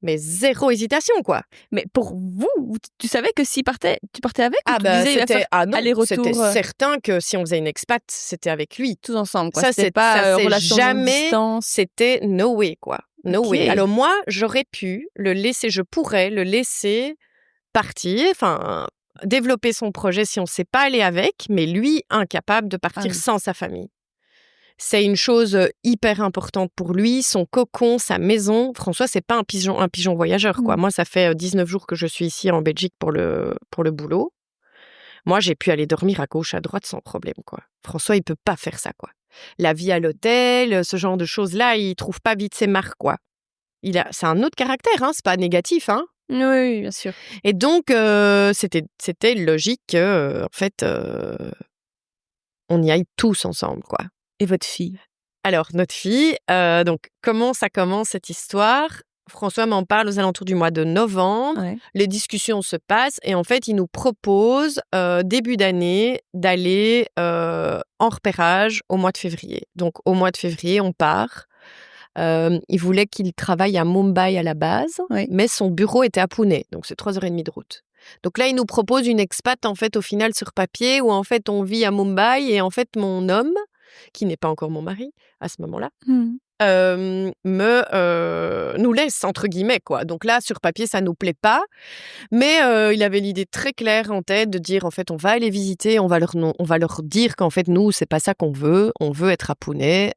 mais zéro hésitation, quoi. Mais pour vous, tu savais que tu partais avec? C'était aller-retour. C'était certain que si on faisait une expat, c'était avec lui. Tous ensemble, quoi. Ça, c'était pas relation jamais, distance. C'était no way, quoi. No Okay. way. Alors moi, je pourrais le laisser partir, enfin, développer son projet si on ne sait pas aller avec, mais lui, incapable de partir sans sa famille. C'est une chose hyper importante pour lui, son cocon, sa maison. François, c'est pas un pigeon voyageur, quoi. Moi, ça fait 19 jours que je suis ici en Belgique pour le boulot. Moi, j'ai pu aller dormir à gauche, à droite sans problème, quoi. François, il peut pas faire ça, quoi. La vie à l'hôtel, ce genre de choses-là, il trouve pas vite ses marques, quoi. C'est un autre caractère, c'est pas négatif, Oui, bien sûr. Et donc, c'était logique que, en fait, on y aille tous ensemble, quoi. Et votre fille? Alors, notre fille, donc comment ça commence cette histoire? François m'en parle aux alentours du mois de novembre. Ouais. Les discussions se passent et en fait, il nous propose, début d'année, d'aller, en repérage au mois de février. Donc au mois de février, on part. Il voulait qu'il travaille à Mumbai à la base, Oui. mais son bureau était à Pune, donc c'est 3h30 de route. Donc là, il nous propose une expat, en fait, au final, sur papier, où en fait, on vit à Mumbai et en fait, mon homme, qui n'est pas encore mon mari à ce moment-là, Mmh. nous laisse entre guillemets, quoi. Donc là, sur papier, ça nous plaît pas, mais il avait l'idée très claire en tête de dire en fait, on va aller visiter, on va leur dire qu'en fait, nous, c'est pas ça qu'on veut. On veut être à Pune,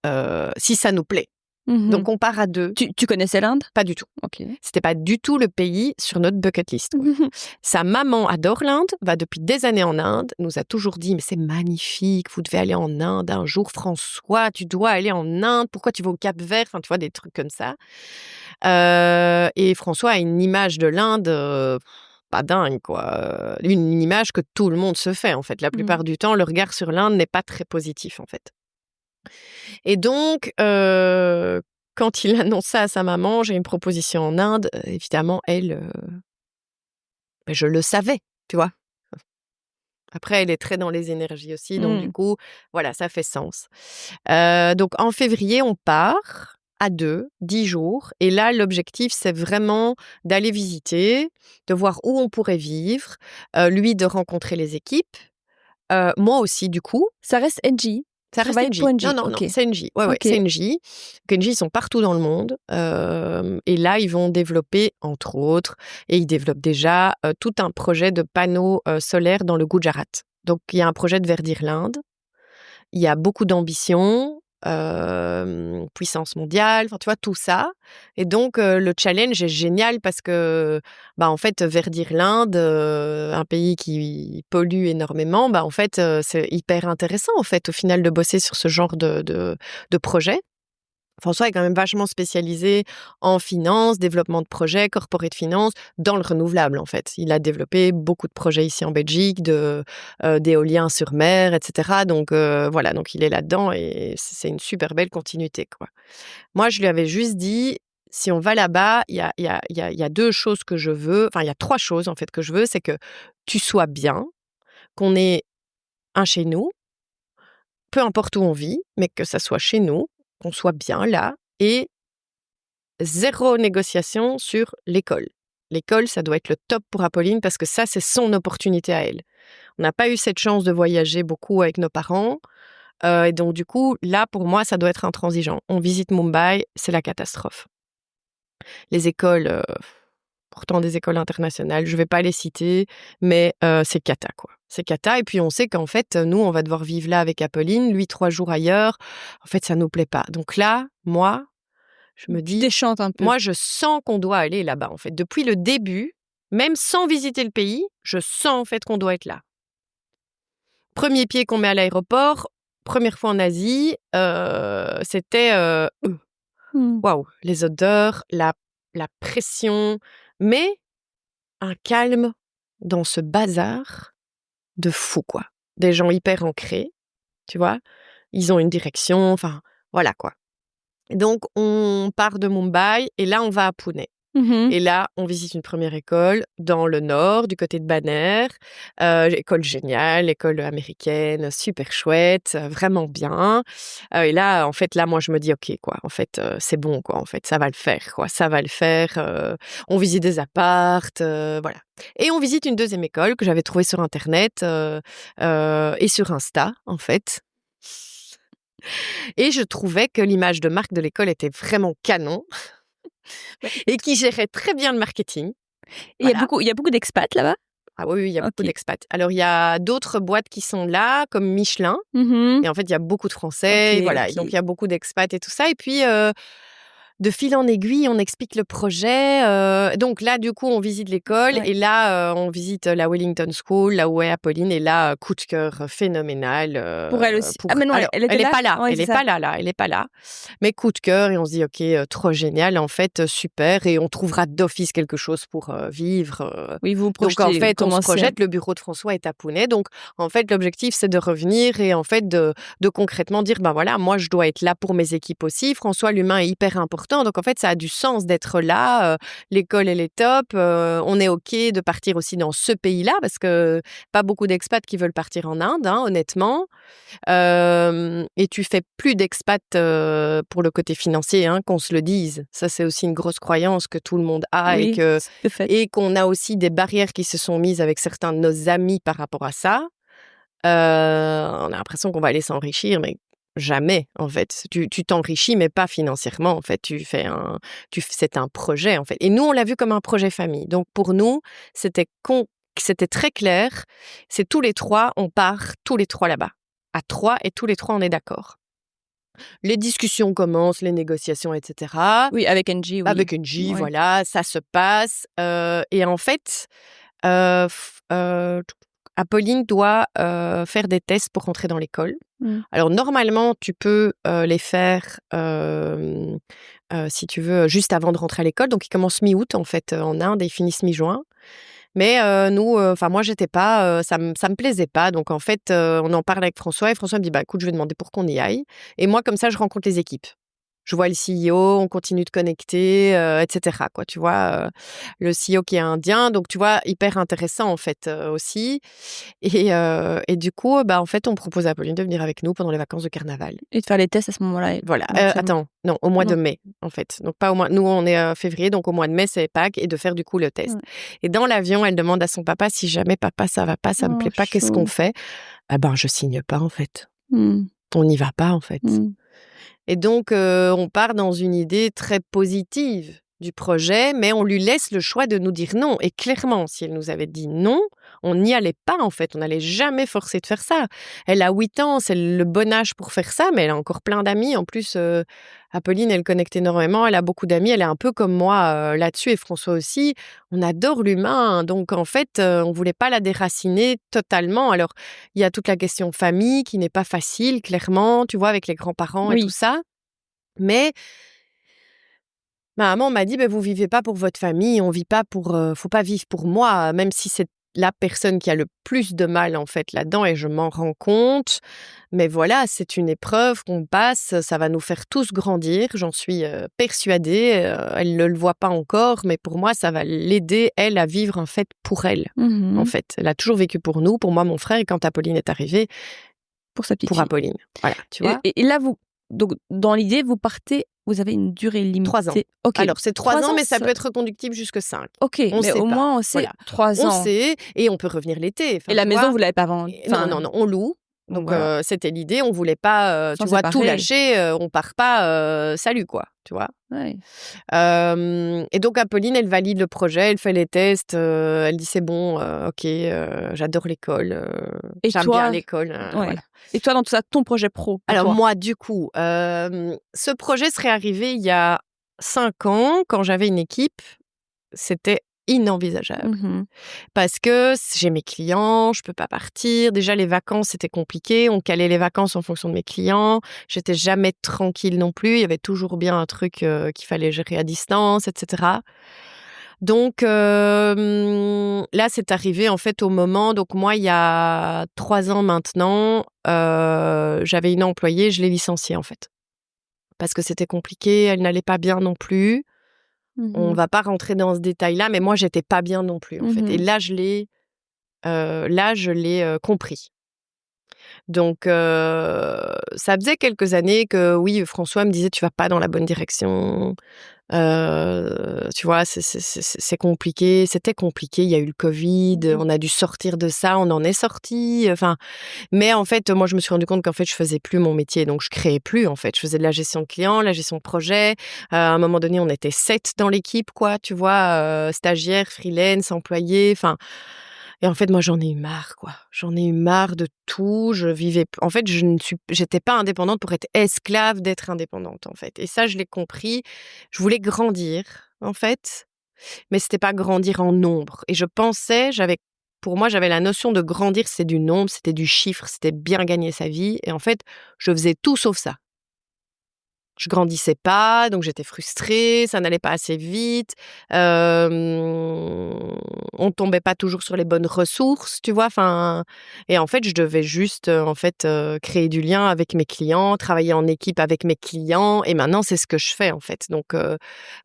si ça nous plaît. Mmh. Donc on part à 2. Tu connaissais l'Inde? Pas du tout. OK. C'était pas du tout le pays sur notre bucket list, quoi. Sa maman adore l'Inde, va depuis des années en Inde, nous a toujours dit: «Mais c'est magnifique, vous devez aller en Inde un jour, François, tu dois aller en Inde, pourquoi tu vas au Cap-Vert?» Enfin, tu vois, des trucs comme ça. Et François a une image de l'Inde, pas dingue, quoi. Une image que tout le monde se fait, en fait. La plupart du temps, le regard sur l'Inde n'est pas très positif, en fait. Et donc, quand il annonce ça à sa maman, j'ai une proposition en Inde, évidemment, elle, je le savais, tu vois? Après, elle est très dans les énergies aussi, donc du coup, voilà, ça fait sens. Donc en février, on part à 2, 10 jours et là, l'objectif, c'est vraiment d'aller visiter, de voir où on pourrait vivre, lui de rencontrer les équipes, moi aussi du coup. Ça reste NJ? Ça reste Travaille NJ. pour NJ? Non, OK. c'est NJ. Ouais, OK. c'est NJ. NJ, ils sont partout dans le monde. Et là, ils vont développer, entre autres, et ils développent déjà tout un projet de panneaux solaires dans le Gujarat. Donc, il y a un projet de verdir l'Inde. Il y a beaucoup d'ambition, puissance mondiale, enfin, tu vois, tout ça. Et donc, le challenge est génial parce que, en fait, verdir l'Inde, un pays qui pollue énormément, en fait, c'est hyper intéressant, en fait, au final, de bosser sur ce genre de projet. François est quand même vachement spécialisé en finance, développement de projets, corporate finance, dans le renouvelable en fait. Il a développé beaucoup de projets ici en Belgique, d'éoliens sur mer, etc. Donc voilà, donc il est là-dedans et c'est une super belle continuité, quoi. Moi, je lui avais juste dit, si on va là-bas, il y a 2 choses que je veux, enfin il y a 3 choses en fait que je veux, c'est que tu sois bien, qu'on ait un chez nous, peu importe où on vit, mais que ça soit chez nous, qu'on soit bien là et 0 négociation sur l'école. L'école, ça doit être le top pour Apolline parce que ça, c'est son opportunité à elle. On n'a pas eu cette chance de voyager beaucoup avec nos parents. Et donc, du coup, là, pour moi, ça doit être intransigeant. On visite Mumbai, c'est la catastrophe. Les écoles, pourtant des écoles internationales, je ne vais pas les citer, mais c'est cata, quoi. C'est cata. Et puis, on sait qu'en fait, nous, on va devoir vivre là avec Apolline, lui 3 jours ailleurs. En fait, ça ne nous plaît pas. Donc là, moi, je me dis, déchantes un peu. moi, je sens qu'on doit aller là-bas, en fait. Depuis le début, même sans visiter le pays, je sens, en fait, qu'on doit être là. Premier pied qu'on met à l'aéroport, première fois en Asie, c'était waouh, les odeurs, la pression, mais un calme dans ce bazar de fou, quoi. Des gens hyper ancrés, tu vois? Ils ont une direction, enfin, voilà, quoi. Donc, on part de Mumbai et là, on va à Pune. Et là, on visite une première école dans le nord, du côté de Banner. École géniale, école américaine, super chouette, vraiment bien. Et là, en fait, moi, je me dis, OK, quoi, en fait, c'est bon, quoi, en fait, ça va le faire, quoi, ça va le faire. On visite des appartes, voilà. Et on visite une deuxième école que j'avais trouvée sur Internet et sur Insta, en fait. Et je trouvais que l'image de marque de l'école était vraiment canon et qui gérait très bien le marketing. Et il y a beaucoup d'expats là-bas? Ah oui, il y a beaucoup d'expats. Alors, il y a d'autres boîtes qui sont là, comme Michelin. Et en fait, il y a beaucoup de Français. Et voilà. Et donc, il y a beaucoup d'expats et tout ça. Et puis, de fil en aiguille, on explique le projet. Donc là, du coup, on visite l'école et là, on visite la Wellington School, là où est Apolline. Et là, coup de cœur phénoménal. Pour elle aussi. Ah mais non, elle était elle là. n'est pas là. Ouais, elle n'est pas là, là. Elle n'est pas là. Mais coup de cœur et on se dit, ok, trop génial. En fait, super. Et on trouvera d'office quelque chose pour vivre. Oui, vous projetez. Donc en fait, on se projette. Le bureau de François est à Pounay. Donc en fait, l'objectif, c'est de revenir et en fait de concrètement dire, ben voilà, moi, je dois être là pour mes équipes aussi. François, l'humain est hyper important. Donc en fait, ça a du sens d'être là. L'école, elle est top. On est OK de partir aussi dans ce pays-là parce que pas beaucoup d'expats qui veulent partir en Inde, hein, honnêtement. Et tu fais plus d'expats pour le côté financier, hein, qu'on se le dise. Ça, c'est aussi une grosse croyance que tout le monde a et qu'on a aussi des barrières qui se sont mises avec certains de nos amis par rapport à ça. On a l'impression qu'on va aller s'enrichir, mais jamais, en fait. Tu t'enrichis, mais pas financièrement, en fait. C'est un projet, en fait. Et nous, on l'a vu comme un projet famille. Donc, pour nous, c'était très clair. C'est tous les trois, on part tous les trois là-bas. À 3 et tous les 3, on est d'accord. Les discussions commencent, les négociations, etc. Oui, avec NJ, oui. Avec NJ, voilà, ça se passe. Et en fait, Apolline doit faire des tests pour rentrer dans l'école. Alors, normalement, tu peux les faire, si tu veux, juste avant de rentrer à l'école. Donc, ils commencent mi-août, en fait, en Inde et ils finissent mi-juin. Mais nous, moi, j'étais pas, ça me plaisait pas. Donc, en fait, on en parle avec François et François me dit, bah, écoute, je vais demander pour qu'on y aille. Et moi, comme ça, je rencontre les équipes. Je vois le CEO, on continue de connecter, etc. Quoi, tu vois, le CEO qui est indien, donc tu vois, hyper intéressant en fait aussi. Et du coup, bah en fait, on propose à Apolline de venir avec nous pendant les vacances de carnaval. Et de faire les tests à ce moment-là. Voilà. Attends, non, au mois de mai en fait. Donc pas au mois. Nous, on est février, donc au mois de mai, c'est Pâques et de faire du coup le test. Et dans l'avion, elle demande à son papa si jamais papa ça va pas, ça me plaît pas, qu'est-ce qu'on fait? Ah ben, je signe pas en fait. On n'y va pas en fait. Et donc, on part dans une idée très positive du projet, mais on lui laisse le choix de nous dire non. Et clairement, si elle nous avait dit non, on n'y allait pas, en fait. On n'allait jamais forcer de faire ça. Elle a 8 ans, c'est le bon âge pour faire ça, mais elle a encore plein d'amis. En plus, Apolline, elle connecte énormément, elle a beaucoup d'amis. Elle est un peu comme moi là-dessus, et François aussi. On adore l'humain, donc en fait, on voulait pas la déraciner totalement. Alors, il y a toute la question famille qui n'est pas facile, clairement, tu vois, avec les grands-parents et tout ça. Mais ma maman m'a dit, vous vivez pas pour votre famille, on vit pas pour, faut pas vivre pour moi, même si c'est la personne qui a le plus de mal en fait là-dedans et je m'en rends compte. Mais voilà, c'est une épreuve qu'on passe, ça va nous faire tous grandir, j'en suis persuadée. Elle ne le voit pas encore, mais pour moi, ça va l'aider, elle, à vivre en fait pour elle. En fait, elle a toujours vécu pour nous, pour moi, mon frère, et quand Apolline est arrivée, pour sa petite pour Apolline. Voilà, tu vois. Et là, donc, dans l'idée, vous partez, vous avez une durée limitée. 3 ans. Okay. Alors, c'est 3 ans, mais ça peut être reconductible jusque 5. Ok, mais au moins, on sait 3 ans. On sait, et on peut revenir l'été. Et la maison, vous ne l'avez pas vendue? Non, on loue. Donc, c'était l'idée. On ne voulait pas, tu vois, tout lâcher. On ne part pas, salut, quoi, tu vois. Ouais. Et donc, Apolline, elle valide le projet, elle fait les tests. Elle dit, c'est bon, ok, j'adore l'école. J'aime bien l'école. Voilà. Et toi, dans tout ça, ton projet pro? Alors, moi, du coup, ce projet serait arrivé il y a 5 ans, quand j'avais une équipe. C'était inenvisageable. Parce que j'ai mes clients, je peux pas partir. Déjà, les vacances, c'était compliqué. On calait les vacances en fonction de mes clients. J'étais jamais tranquille non plus. Il y avait toujours bien un truc qu'il fallait gérer à distance, etc. Donc, là, c'est arrivé en fait au moment... Donc, moi, il y a 3 ans maintenant, j'avais une employée, je l'ai licenciée en fait. Parce que c'était compliqué, elle n'allait pas bien non plus. On va pas rentrer dans ce détail-là, mais moi, j'étais pas bien non plus, en fait. Et là, je l'ai compris. Donc, ça faisait quelques années que, oui, François me disait, tu vas pas dans la bonne direction. Tu vois, c'est compliqué. C'était compliqué. Il y a eu le Covid. On a dû sortir de ça. On en est sorti. Enfin, mais en fait, moi, je me suis rendu compte qu'en fait, je faisais plus mon métier. Donc, je créais plus, en fait. Je faisais de la gestion de clients, la gestion de projet. À un moment donné, on était 7 dans l'équipe, quoi. Tu vois, stagiaires, freelance, employés. Enfin, Et en fait, moi, j'en ai eu marre, quoi. J'en ai eu marre de tout. En fait, j'étais pas indépendante pour être esclave d'être indépendante, en fait. Et ça, je l'ai compris. Je voulais grandir, en fait, mais c'était pas grandir en nombre. Et pour moi, j'avais la notion de grandir, c'est du nombre, c'était du chiffre, c'était bien gagner sa vie. Et en fait, je faisais tout sauf ça. Je grandissais pas, donc j'étais frustrée, ça n'allait pas assez vite. On tombait pas toujours sur les bonnes ressources, tu vois? Enfin, et en fait, je devais juste, créer du lien avec mes clients, travailler en équipe avec mes clients et maintenant, c'est ce que je fais, en fait. Donc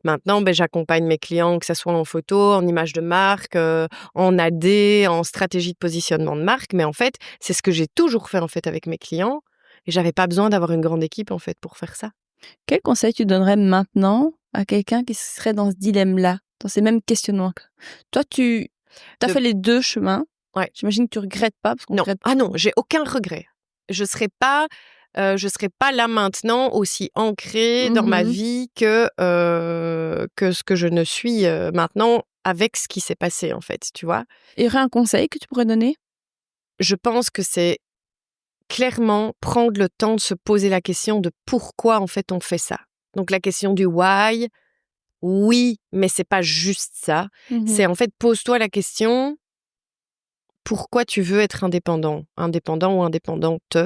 maintenant, j'accompagne mes clients, que ça soit en photo, en image de marque, en AD, en stratégie de positionnement de marque. Mais en fait, c'est ce que j'ai toujours fait, en fait, avec mes clients et j'avais pas besoin d'avoir une grande équipe, en fait, pour faire ça. Quel conseil tu donnerais maintenant à quelqu'un qui serait dans ce dilemme-là, dans ces mêmes questionnements? Toi, tu as fait les 2 chemins. Ouais. J'imagine que tu regrettes pas parce qu'on Non. regrette. Ah non, j'ai aucun regret. Je serais pas là maintenant aussi ancrée dans ma vie que ce que je ne suis maintenant avec ce qui s'est passé, en fait, tu vois? Il y aurait un conseil que tu pourrais donner? Je pense que c'est clairement prendre le temps de se poser la question de pourquoi, en fait, on fait ça. Donc la question du why, oui, mais c'est pas juste ça. C'est, en fait, pose-toi la question: pourquoi tu veux être indépendant ou indépendante?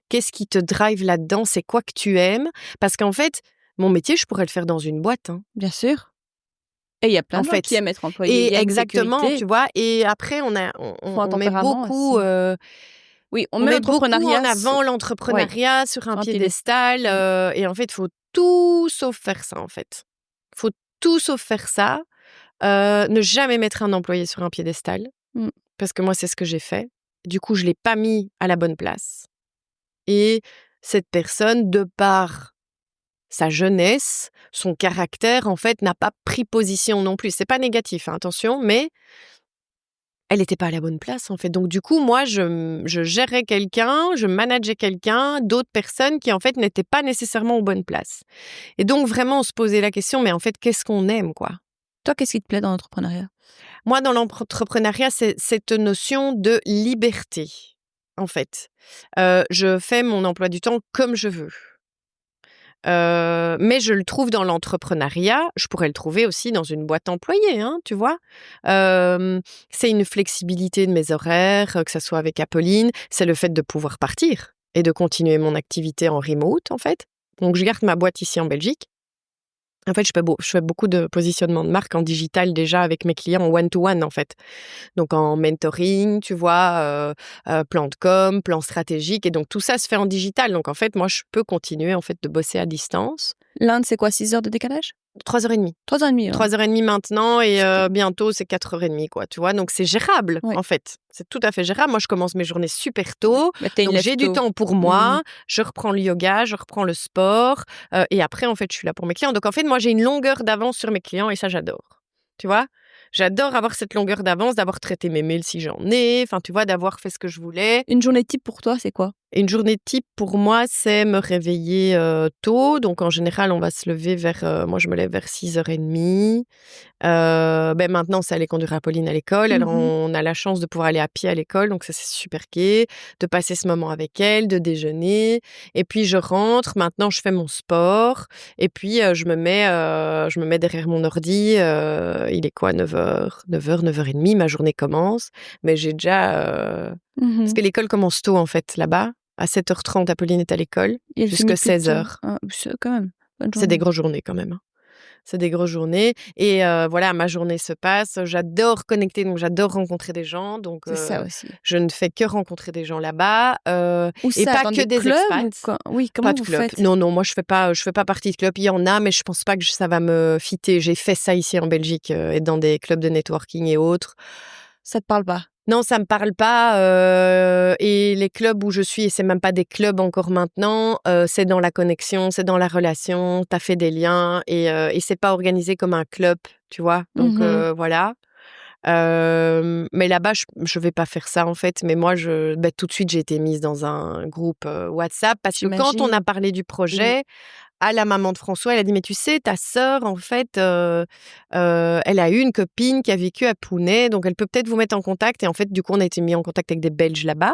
Qu'est-ce qui te drive là-dedans? C'est quoi que tu aimes? Parce qu'en fait, mon métier, je pourrais le faire dans une boîte, hein. Bien sûr. Et il y a plein de gens qui aiment être employés. Et exactement, tu vois? Et après, on met beaucoup, oui, on met beaucoup en avant l'entrepreneuriat sur un piédestal. Et en fait, il faut tout sauf faire ça, en fait. Il faut tout sauf faire ça. Ne jamais mettre un employé sur un piédestal. Parce que moi, c'est ce que j'ai fait. Du coup, je ne l'ai pas mis à la bonne place. Et cette personne, de par sa jeunesse, son caractère, en fait, n'a pas pris position non plus. C'est pas négatif, hein, attention, mais elle n'était pas à la bonne place, en fait. Donc, du coup, moi, je gérais quelqu'un, je manageais quelqu'un, d'autres personnes qui, en fait, n'étaient pas nécessairement aux bonnes places. Et donc, vraiment, on se posait la question, mais en fait, qu'est-ce qu'on aime, quoi? Toi, qu'est-ce qui te plaît dans l'entrepreneuriat? Moi, dans l'entrepreneuriat, c'est cette notion de liberté, en fait. Je fais mon emploi du temps comme je veux. Mais je le trouve dans l'entrepreneuriat, je pourrais le trouver aussi dans une boîte employée, hein, tu vois? C'est une flexibilité de mes horaires, que ça soit avec Apolline, c'est le fait de pouvoir partir et de continuer mon activité en remote, en fait. Donc je garde ma boîte ici en Belgique. En fait, je fais beaucoup de positionnement de marque en digital déjà avec mes clients en one-to-one, en fait. Donc en mentoring, tu vois, plan de com, plan stratégique et donc tout ça se fait en digital. Donc en fait, moi, je peux continuer en fait de bosser à distance. L'Inde, c'est quoi, 6 heures de décalage? 3h30. 3h30, hein. 3h30 maintenant et bientôt, c'est 4h30, quoi, tu vois? Donc c'est gérable, en fait. C'est tout à fait gérable. Moi, je commence mes journées super tôt, donc j'ai du temps pour moi. Je reprends le yoga, je reprends le sport et après, en fait, je suis là pour mes clients. Donc en fait, moi, j'ai une longueur d'avance sur mes clients et ça, j'adore. Tu vois? J'adore avoir cette longueur d'avance, d'avoir traité mes mails si j'en ai, enfin, tu vois, d'avoir fait ce que je voulais. Une journée type pour toi, c'est quoi? Une journée type, pour moi, c'est me réveiller tôt. Donc, en général, on va se lever moi, je me lève vers 6h30. Maintenant, c'est aller conduire Apolline à l'école. Alors, on a la chance de pouvoir aller à pied à l'école. Donc, ça, c'est super gai. De passer ce moment avec elle, de déjeuner. Et puis, je rentre. Maintenant, je fais mon sport. Et puis, je me mets derrière mon ordi. Il est quoi, 9h, 9h30. Ma journée commence. Mais j'ai déjà... Parce que l'école commence tôt, en fait, là-bas. À 7h30, Apolline est à l'école, jusqu'à 16h. Ah, quand même. C'est des grosses journées quand même, hein. C'est des grosses journées. Et voilà, ma journée se passe. J'adore connecter, donc j'adore rencontrer des gens. Donc, c'est ça aussi. Je ne fais que rencontrer des gens là-bas. Où et ça, pas que des expats. Oui, comment pas de vous club. faites? Non, moi, je fais pas partie de club. Il y en a, mais je pense pas que ça va me fitter. J'ai fait ça ici en Belgique, et dans des clubs de networking et autres. Ça te parle pas? Non, ça me parle pas. Et les clubs où je suis, et c'est même pas des clubs encore maintenant, c'est dans la connexion, c'est dans la relation. T'as fait des liens et c'est pas organisé comme un club, tu vois. Donc voilà. Mais là-bas, je vais pas faire ça en fait. Mais moi, tout de suite, j'ai été mise dans un groupe WhatsApp parce que quand on a parlé du projet. à la maman de François, elle a dit, mais tu sais, ta sœur, en fait, elle a eu une copine qui a vécu à Pune, donc elle peut peut-être vous mettre en contact. Et en fait, du coup, on a été mis en contact avec des Belges là-bas.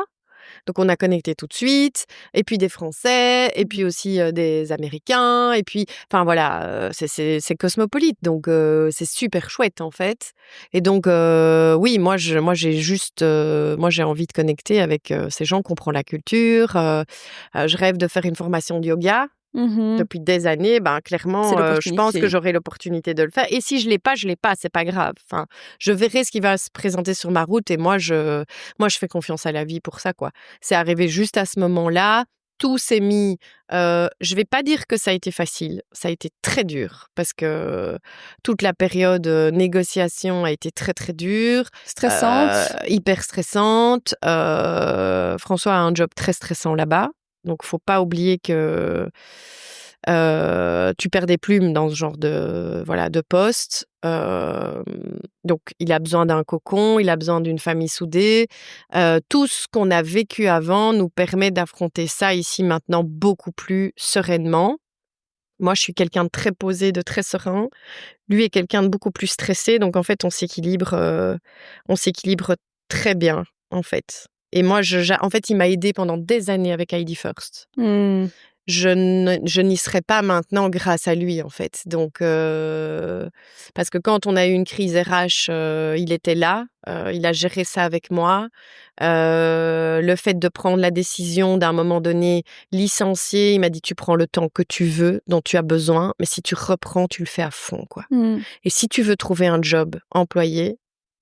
Donc, on a connecté tout de suite, et puis des Français, et puis aussi des Américains, et puis, enfin voilà, c'est cosmopolite, donc c'est super chouette en fait. Et donc, oui, moi j'ai envie de connecter avec ces gens, comprendre la culture. Je rêve de faire une formation de yoga. Depuis des années, clairement, je pense que j'aurai l'opportunité de le faire. Et si je l'ai pas, c'est pas grave. Enfin, je verrai ce qui va se présenter sur ma route et moi, je fais confiance à la vie pour ça, quoi. C'est arrivé juste à ce moment-là. Tout s'est mis. Je vais pas dire que ça a été facile. Ça a été très dur parce que toute la période négociation a été très, très dure. Stressante. Hyper stressante. François a un job très stressant là-bas. Donc, faut pas oublier que tu perds des plumes dans ce genre de poste. Donc, il a besoin d'un cocon, il a besoin d'une famille soudée. Tout ce qu'on a vécu avant nous permet d'affronter ça ici maintenant beaucoup plus sereinement. Moi, je suis quelqu'un de très posé, de très serein. Lui est quelqu'un de beaucoup plus stressé. Donc, en fait, on s'équilibre très bien, en fait. Et moi, en fait, il m'a aidée pendant des années avec Heidi First. Je n'y serais pas maintenant grâce à lui, en fait. Donc, parce que quand on a eu une crise RH, il était là. Il a géré ça avec moi. Le fait de prendre la décision d'un moment donné, licencier, il m'a dit, tu prends le temps que tu veux, dont tu as besoin, mais si tu reprends, tu le fais à fond, quoi. Et si tu veux trouver un job employé,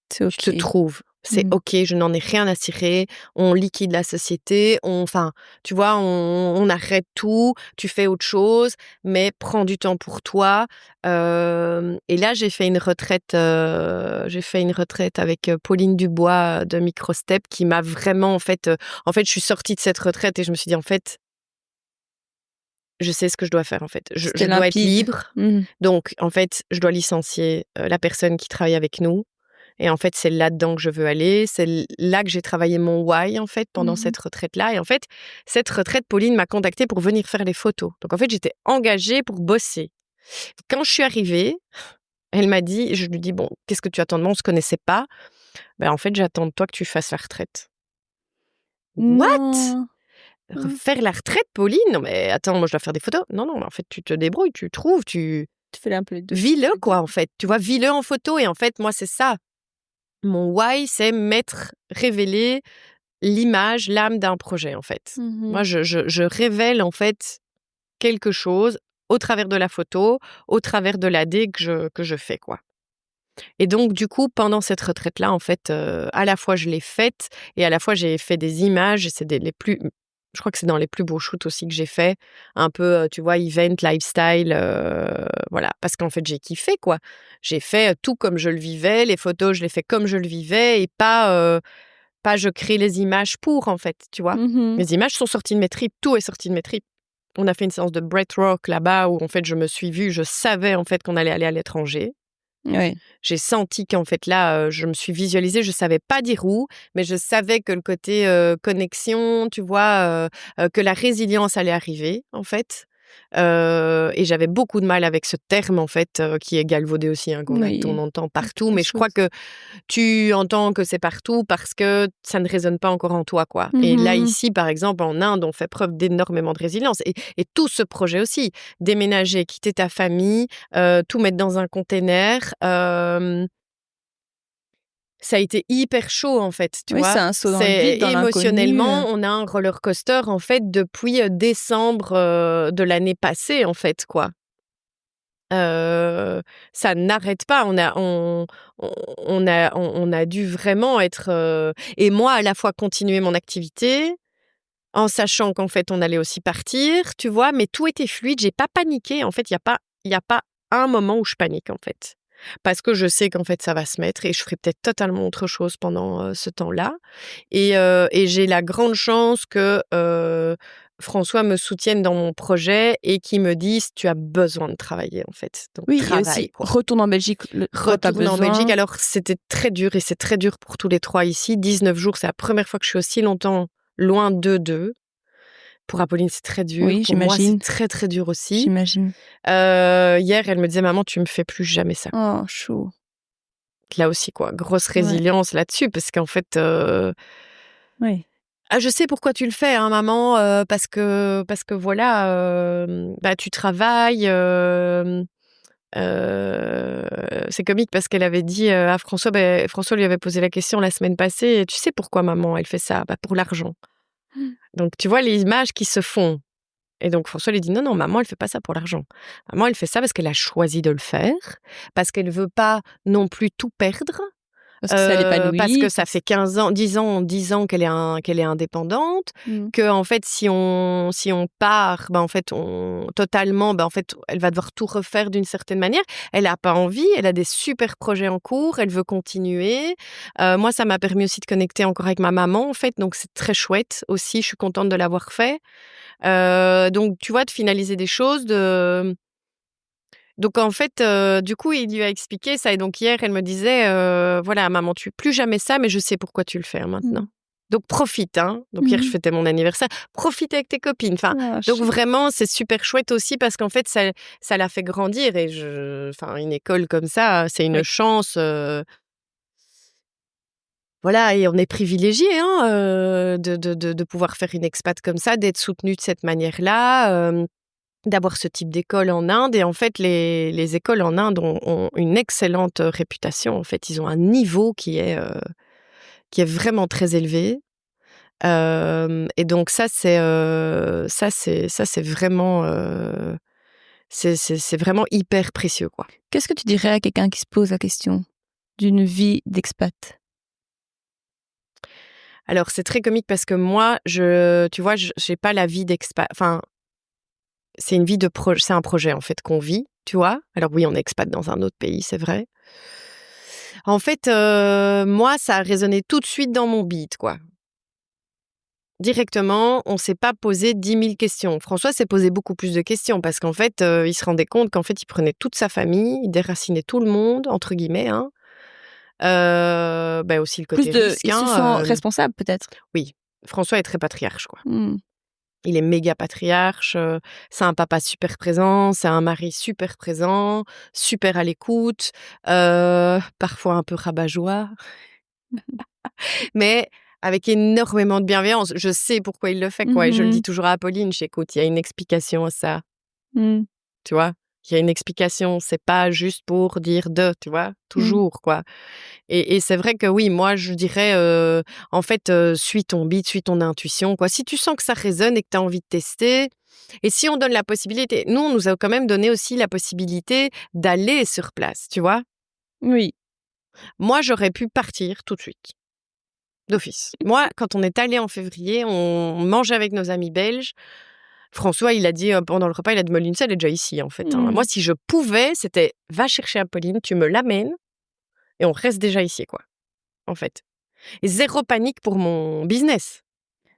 tu te trouves. C'est OK, je n'en ai rien à cirer, on liquide la société, tu vois, on arrête tout, tu fais autre chose, mais prends du temps pour toi. Et là, j'ai fait une retraite avec Pauline Dubois de Microstep qui m'a vraiment, en fait, je suis sortie de cette retraite et je me suis dit, en fait, je sais ce que je dois faire, en fait. Je dois être libre. Donc, en fait, je dois licencier la personne qui travaille avec nous. Et en fait, c'est là-dedans que je veux aller. C'est là que j'ai travaillé mon why, en fait, pendant cette retraite-là. Et en fait, cette retraite, Pauline m'a contactée pour venir faire les photos. Donc, en fait, j'étais engagée pour bosser. Quand je suis arrivée, elle m'a dit, je lui dis, bon, qu'est-ce que tu attends de moi? On ne se connaissait pas. En fait, j'attends de toi que tu fasses la retraite. What? Faire la retraite, Pauline? Non, mais attends, moi, je dois faire des photos. Non, mais en fait, tu te débrouilles, tu trouves, tu fais un peu les deux. Vis-le, quoi, en fait. Tu vois, vis-le en photo. Et en fait, moi, c'est ça. Mon why, c'est révéler l'image, l'âme d'un projet, en fait. Moi, je révèle, en fait, quelque chose au travers de la photo, au travers de l'AD que je fais, quoi. Et donc, du coup, pendant cette retraite-là, en fait, à la fois, je l'ai faite et à la fois, j'ai fait des images. Et c'est je crois que c'est dans les plus beaux shoots aussi que j'ai fait. Un peu, tu vois, event, lifestyle, voilà. Parce qu'en fait, j'ai kiffé, quoi. J'ai fait tout comme je le vivais. Les photos, je les fais comme je le vivais et pas je crée les images pour, en fait, tu vois. Les images sont sorties de mes tripes. Tout est sorti de mes tripes. On a fait une séance de breathwork là-bas où, en fait, je me suis vue. Je savais, en fait, qu'on allait aller à l'étranger. Oui. J'ai senti qu'en fait là, je me suis visualisée, je savais pas dire où, mais je savais que le côté connexion, tu vois, que la résilience allait arriver, en fait. Et j'avais beaucoup de mal avec ce terme, en fait, qui est galvaudé aussi, hein, qu'on entend partout. Mais je crois que tu entends que c'est partout parce que ça ne résonne pas encore en toi, quoi. Et là, ici, par exemple, en Inde, on fait preuve d'énormément de résilience. Et tout ce projet aussi, déménager, quitter ta famille, tout mettre dans un container, ça a été hyper chaud, en fait, tu vois. C'est un saut dans le vide, dans émotionnellement, on a un roller coaster, en fait, depuis décembre de l'année passée, en fait, quoi. Ça n'arrête pas. On a dû vraiment être et moi, à la fois continuer mon activité, en sachant qu'en fait, on allait aussi partir, tu vois. Mais tout était fluide. J'ai pas paniqué. En fait, il y a pas un moment où je panique, en fait. Parce que je sais qu'en fait, ça va se mettre et je ferai peut-être totalement autre chose pendant ce temps-là. Et j'ai la grande chance que François me soutienne dans mon projet et qu'il me dise, tu as besoin de travailler, en fait. Donc, travaille, et aussi, quoi. Retourne en Belgique. Retourne en Belgique. Alors, c'était très dur et c'est très dur pour tous les trois ici. 19 jours, c'est la première fois que je suis aussi longtemps loin d'eux deux. Pour Apolline, c'est très dur. Oui, pour moi, c'est j'imagine. très, très dur aussi. J'imagine. Hier, elle me disait: «Maman, tu me fais plus jamais ça». Oh, chaud. Là aussi, quoi, grosse Ouais. résilience là-dessus parce qu'en fait, Oui. «Ah, je sais pourquoi tu le fais, hein, maman, parce que voilà, bah, tu travailles, c'est comique parce qu'elle avait dit, à François, François lui avait posé la question la semaine passée: «Tu sais pourquoi maman elle fait ça?» «Bah, pour l'argent». Mmh. Donc tu vois les images qui se font et donc François lui dit: «Non, non, maman elle fait pas ça pour l'argent. Maman elle fait ça parce qu'elle a choisi de le faire, parce qu'elle veut pas non plus tout perdre». Parce que ça Parce que l'épanouit, ça fait 15 ans, 10 ans qu'elle est indépendante, Mmh. qu'en fait si on part, bah, en fait on totalement, bah, en fait elle va devoir tout refaire d'une certaine manière. Elle a pas envie, elle a des super projets en cours, elle veut continuer. Moi ça m'a permis aussi de connecter encore avec ma maman en fait, donc c'est très chouette aussi, je suis contente de l'avoir fait. Donc tu vois, de finaliser des choses, donc en fait, du coup, il lui a expliqué ça et donc hier, elle me disait, «Voilà maman, tu plus jamais ça, mais je sais pourquoi tu le fais, hein, maintenant. Mmh. Donc profite, hein». Donc hier, je Mmh. fêtais mon anniversaire. «Profite avec tes copines». Enfin, Ah, donc chouette. vraiment, c'est super chouette aussi parce qu'en fait, ça l'a fait grandir et enfin, une école comme ça, c'est une Oui. chance, voilà et on est privilégiés, hein, de pouvoir faire une expat comme ça, d'être soutenu de cette manière-là, d'avoir ce type d'école en Inde et en fait les écoles en Inde ont une excellente réputation. En fait, ils ont un niveau qui est vraiment très élevé. Et donc ça c'est vraiment, c'est vraiment hyper précieux, quoi. Qu'est-ce que tu dirais à quelqu'un qui se pose la question d'une vie d'expat? Alors c'est très comique parce que moi tu vois, j'ai pas la vie d'expat enfin, c'est une vie c'est un projet en fait qu'on vit, tu vois? Alors oui, on est expat dans un autre pays, c'est vrai. En fait, moi, ça a résonné tout de suite dans mon bide, quoi. Directement, on s'est pas posé 10 000 questions. François s'est posé beaucoup plus de questions parce qu'en fait, il se rendait compte qu'en fait, il prenait toute sa famille, il déracinait «tout le monde» entre guillemets, hein. Aussi le côté risque, Ils se hein, sent responsables peut-être? oui, François est très patriarche, quoi. Mmh. Il est méga patriarche, c'est un papa super présent, c'est un mari super présent, super à l'écoute, parfois un peu rabat-joie. Mais avec énormément de bienveillance. Je sais pourquoi il le fait, quoi et je le dis Mmh. toujours à Apolline, je «Écoute, il y a une explication à ça», Mmh. tu vois? Il y a une explication, c'est pas juste pour dire de, tu vois? Mmh. Toujours, quoi et c'est vrai que oui, moi, je dirais, en fait, suis ton beat, suis ton intuition, quoi. Si tu sens que ça résonne et que tu as envie de tester et si on donne la possibilité nous, on nous a quand même donné aussi la possibilité d'aller sur place, tu vois? Oui. Moi, j'aurais pu partir tout de suite. D'office. Moi, quand on est allés en février, on mangeait avec nos amis belges. François, il a dit, pendant le repas, il a dit: «Mais Lindsay, elle est déjà ici, en fait, hein». Moi, Mmh. si je pouvais, c'était: «Va chercher Apolline, tu me l'amènes et on reste déjà ici», quoi, en fait. Et zéro panique pour mon business.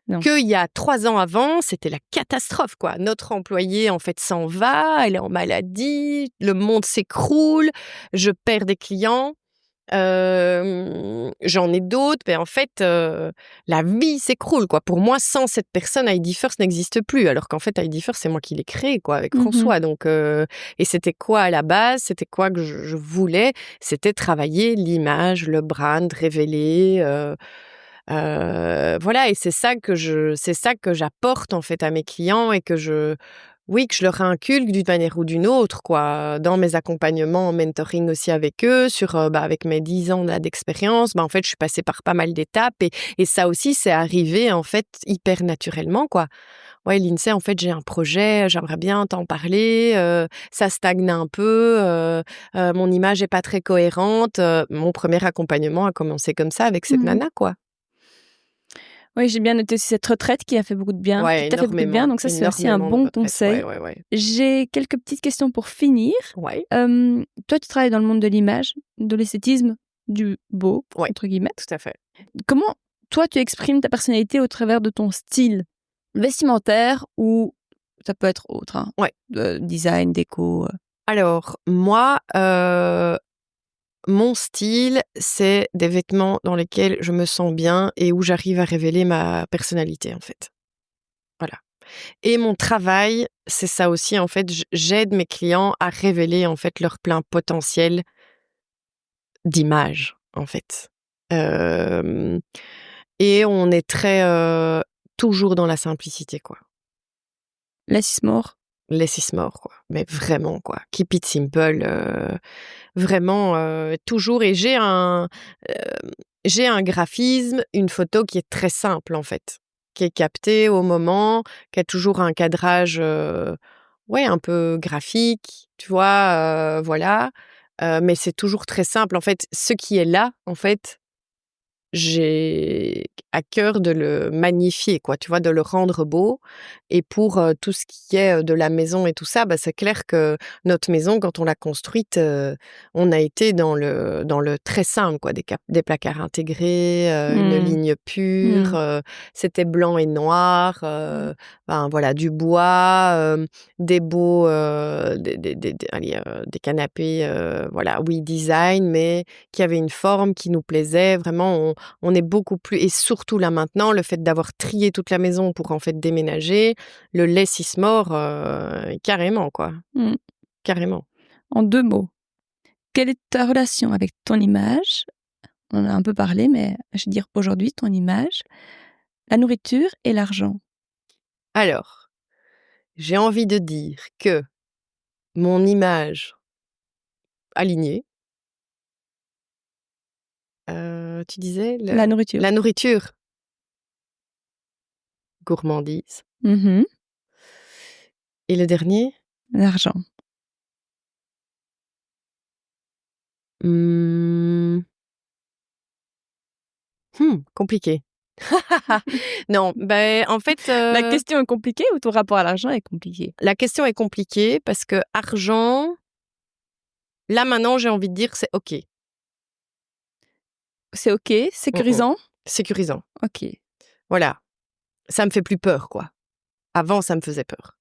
Non. Qu'il y a 3 ans avant, c'était la catastrophe, quoi. Notre employée, en fait, s'en va, elle est en maladie, le monde s'écroule, je perds des clients. J'en ai d'autres, mais en fait, la vie s'écroule, quoi. Pour moi, sans cette personne, ID First n'existe plus. Alors qu'en fait, ID First, c'est moi qui l'ai créé, quoi, avec Mmh. François. Donc, et c'était quoi à la base? C'était quoi que je voulais? C'était travailler l'image, le brand, révéler, voilà. Et c'est ça que j'apporte en fait à mes clients et que que je leur inculque d'une manière ou d'une autre, quoi, dans mes accompagnements en mentoring aussi avec eux, avec mes 10 ans là d'expérience, en fait, je suis passée par pas mal d'étapes et ça aussi, c'est arrivé, en fait, hyper naturellement, quoi. «Ouais, Lindsay, en fait, j'ai un projet, j'aimerais bien t'en parler, ça stagne un peu, mon image est pas très cohérente», mon premier accompagnement a commencé comme ça avec cette Mmh. nana, quoi. Oui, j'ai bien noté aussi cette retraite qui a fait beaucoup de bien, qui Ouais, t'a fait beaucoup de bien, donc ça, c'est aussi un énormément de bon retraites. Ouais, conseil. ouais, ouais. J'ai quelques petites questions pour finir. Ouais, Toi, tu travailles dans le monde de l'image, de l'esthétisme, du «beau» ouais, entre guillemets. tout à fait. Comment, toi, tu exprimes ta personnalité au travers de ton style vestimentaire ou ça peut être autre, hein, Ouais. design, déco, Alors moi, mon style, c'est des vêtements dans lesquels je me sens bien et où j'arrive à révéler ma personnalité, en fait. Voilà. Et mon travail, c'est ça aussi, en fait, j'aide mes clients à révéler, en fait, leur plein potentiel d'image, en fait. Et on est très, toujours dans la simplicité, quoi. Less is more. Less is more, quoi. Mais vraiment, quoi. Keep it simple, vraiment, toujours. Et j'ai un graphisme, une photo qui est très simple, en fait, qui est captée au moment, qui a toujours un cadrage, un peu graphique, tu vois, voilà. Mais c'est toujours très simple. En fait, ce qui est là, en fait, j'ai à cœur de le magnifier, quoi, tu vois, de le rendre beau. Et pour, tout ce qui est, de la maison et tout ça, bah, c'est clair que notre maison, quand on l'a construite, on a été dans le très simple, quoi, des placards intégrés, une ligne pure, c'était blanc et noir, ben, voilà, du bois, des beaux, des canapés, voilà, oui, design, mais qui avaient une forme qui nous plaisait. Vraiment, on est beaucoup plus, et surtout là maintenant, le fait d'avoir trié toute la maison pour en fait déménager, le less is more, carrément, quoi. Carrément. En 2 mots, quelle est ta relation avec ton image? On en a un peu parlé, mais je vais dire aujourd'hui ton image, la nourriture et l'argent. Alors, j'ai envie de dire que mon image alignée, tu disais La nourriture. la nourriture, gourmandise. Et le dernier? L'argent. Compliqué. Non, ben, en fait, La question est compliquée ou ton rapport à l'argent est compliqué? la question est compliquée parce que argent, là maintenant, j'ai envie de dire c'est OK. C'est OK, sécurisant? Sécurisant. OK. Voilà. Ça me fait plus peur, quoi. Avant, ça me faisait peur.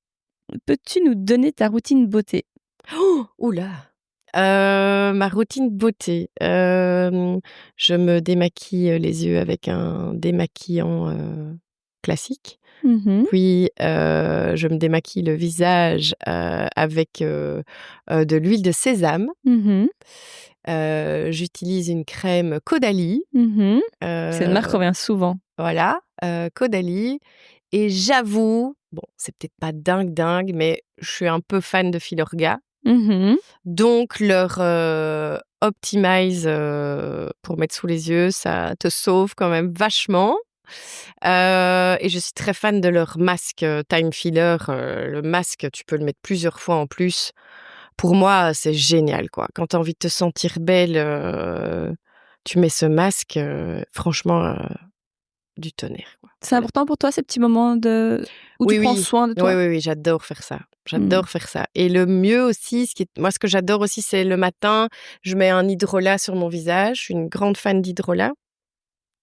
Peux-tu nous donner ta routine beauté? Oh! Ouh là! Ma routine beauté, je me démaquille, les yeux avec un démaquillant, classique. Puis, je me démaquille le visage, avec, de l'huile de sésame. J'utilise une crème Caudalie. C'est une marque qu'on revient souvent. Voilà, Caudalie. Et j'avoue, bon, c'est peut-être pas dingue, mais je suis un peu fan de Filorga. Donc leur, Optimize, pour mettre sous les yeux, ça te sauve quand même vachement. Et je suis très fan de leur masque, Time Filler. Le masque, tu peux le mettre plusieurs fois en plus. Pour moi, c'est génial, quoi. Quand tu as envie de te sentir belle, tu mets ce masque, franchement, du tonnerre, quoi. C'est important pour toi ces petits moments où tu prends soin de toi? Oui, j'adore faire ça. J'adore faire ça. Et le mieux aussi, ce que j'adore aussi, c'est le matin, je mets un hydrolat sur mon visage. Je suis une grande fan d'hydrolat.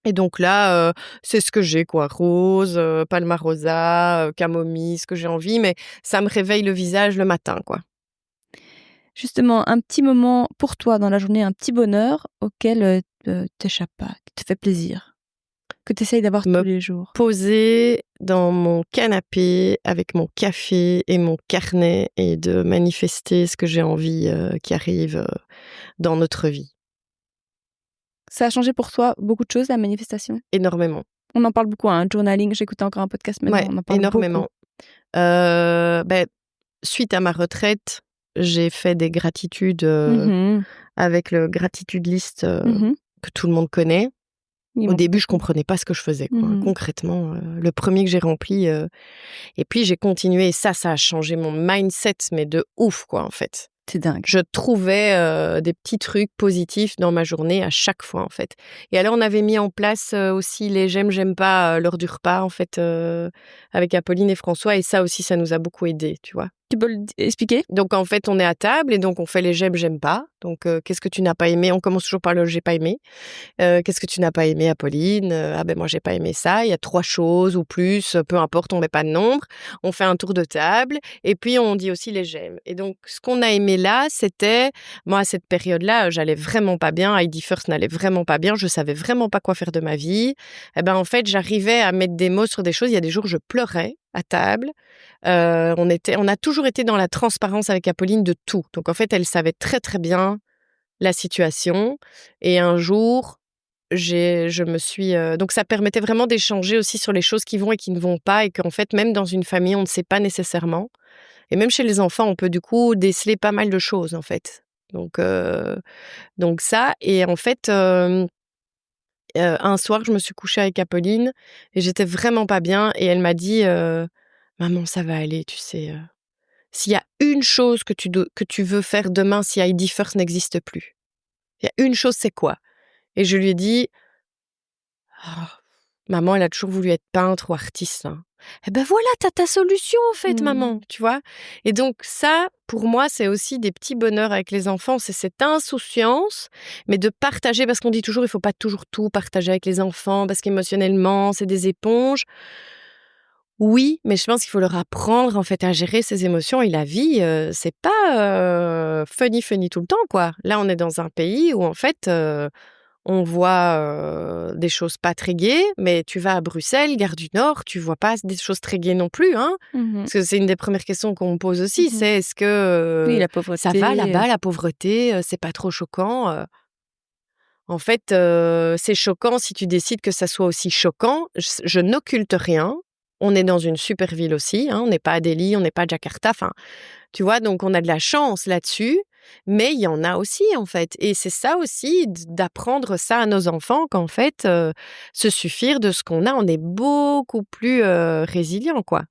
Et donc là, c'est ce que j'ai, quoi. Rose, palmarosa, camomille, ce que j'ai envie, mais ça me réveille le visage le matin, quoi. Justement, un petit moment pour toi dans la journée, un petit bonheur auquel, t'échappes pas, qui te fait plaisir, que tu essayes d'avoir tous les jours? Poser dans mon canapé avec mon café et mon carnet et de manifester ce que j'ai envie, qui arrive, dans notre vie. Ça a changé pour toi beaucoup de choses, la manifestation? Énormément. On en parle beaucoup, hein, journaling. J'écoutais encore un podcast maintenant, on en parle énormément. beaucoup. Suite à ma retraite, j'ai fait des gratitudes, avec le gratitude list, que tout le monde connaît. Au début, je comprenais pas ce que je faisais, quoi. Concrètement, le premier que j'ai rempli, et puis j'ai continué et ça a changé mon mindset, mais de ouf, quoi, en fait. C'est dingue. Je trouvais, des petits trucs positifs dans ma journée à chaque fois, en fait. Et alors, on avait mis en place, aussi les j'aime pas, l'heure du repas, en fait, avec Apolline et François, et ça aussi, ça nous a beaucoup aidés, tu vois? Tu peux expliquer? Donc en fait, on est à table et donc on fait les j'aime pas. Donc qu'est-ce que tu n'as pas aimé? On commence toujours par le j'ai pas aimé. Qu'est-ce que tu n'as pas aimé, Apolline? Ah ben moi j'ai pas aimé ça. Il y a 3 choses ou plus, peu importe, on met pas de nombre. On fait un tour de table et puis on dit aussi les j'aime. Et donc ce qu'on a aimé là, c'était moi à cette période-là, j'allais vraiment pas bien. Heidi First n'allait vraiment pas bien. Je savais vraiment pas quoi faire de ma vie. Et ben en fait, j'arrivais à mettre des mots sur des choses. Il y a des jours je pleurais à table. On a toujours été dans la transparence avec Apolline de tout. Donc, en fait, elle savait très, très bien la situation. Et un jour, donc, ça permettait vraiment d'échanger aussi sur les choses qui vont et qui ne vont pas. Et qu'en fait, même dans une famille, on ne sait pas nécessairement. Et même chez les enfants, on peut du coup déceler pas mal de choses, en fait. Donc ça. Et en fait, un soir, je me suis couchée avec Apolline et j'étais vraiment pas bien. Et elle m'a dit, maman, ça va aller, tu sais. S'il y a une chose que tu veux faire demain, si Heidi First n'existe plus, il y a une chose, c'est quoi? Et je lui ai dit, «Ah, maman, elle a toujours voulu être peintre ou artiste, hein.» Eh ben voilà, t'as ta solution en fait, maman, tu vois? Et donc ça, pour moi, c'est aussi des petits bonheurs avec les enfants, c'est cette insouciance, mais de partager, parce qu'on dit toujours, il faut pas toujours tout partager avec les enfants, parce qu'émotionnellement, c'est des éponges. Oui, mais je pense qu'il faut leur apprendre en fait à gérer ses émotions et la vie, c'est pas, funny tout le temps, quoi. Là, on est dans un pays où en fait, on voit, des choses pas très gaies, mais tu vas à Bruxelles, gare du Nord, tu vois pas des choses très gaies non plus, hein. Parce que c'est une des premières questions qu'on me pose aussi, c'est: «Est-ce que, Oui, la pauvreté, ça va là-bas, la pauvreté, c'est pas trop choquant?» En fait, c'est choquant si tu décides que ça soit aussi choquant. Je n'occulte rien. On est dans une super ville aussi, hein, on n'est pas à Delhi, on n'est pas à Jakarta, enfin, tu vois? Donc on a de la chance là-dessus, mais il y en a aussi, en fait. Et c'est ça aussi d'apprendre ça à nos enfants qu'en fait, se suffire de ce qu'on a, on est beaucoup plus, résilients, quoi.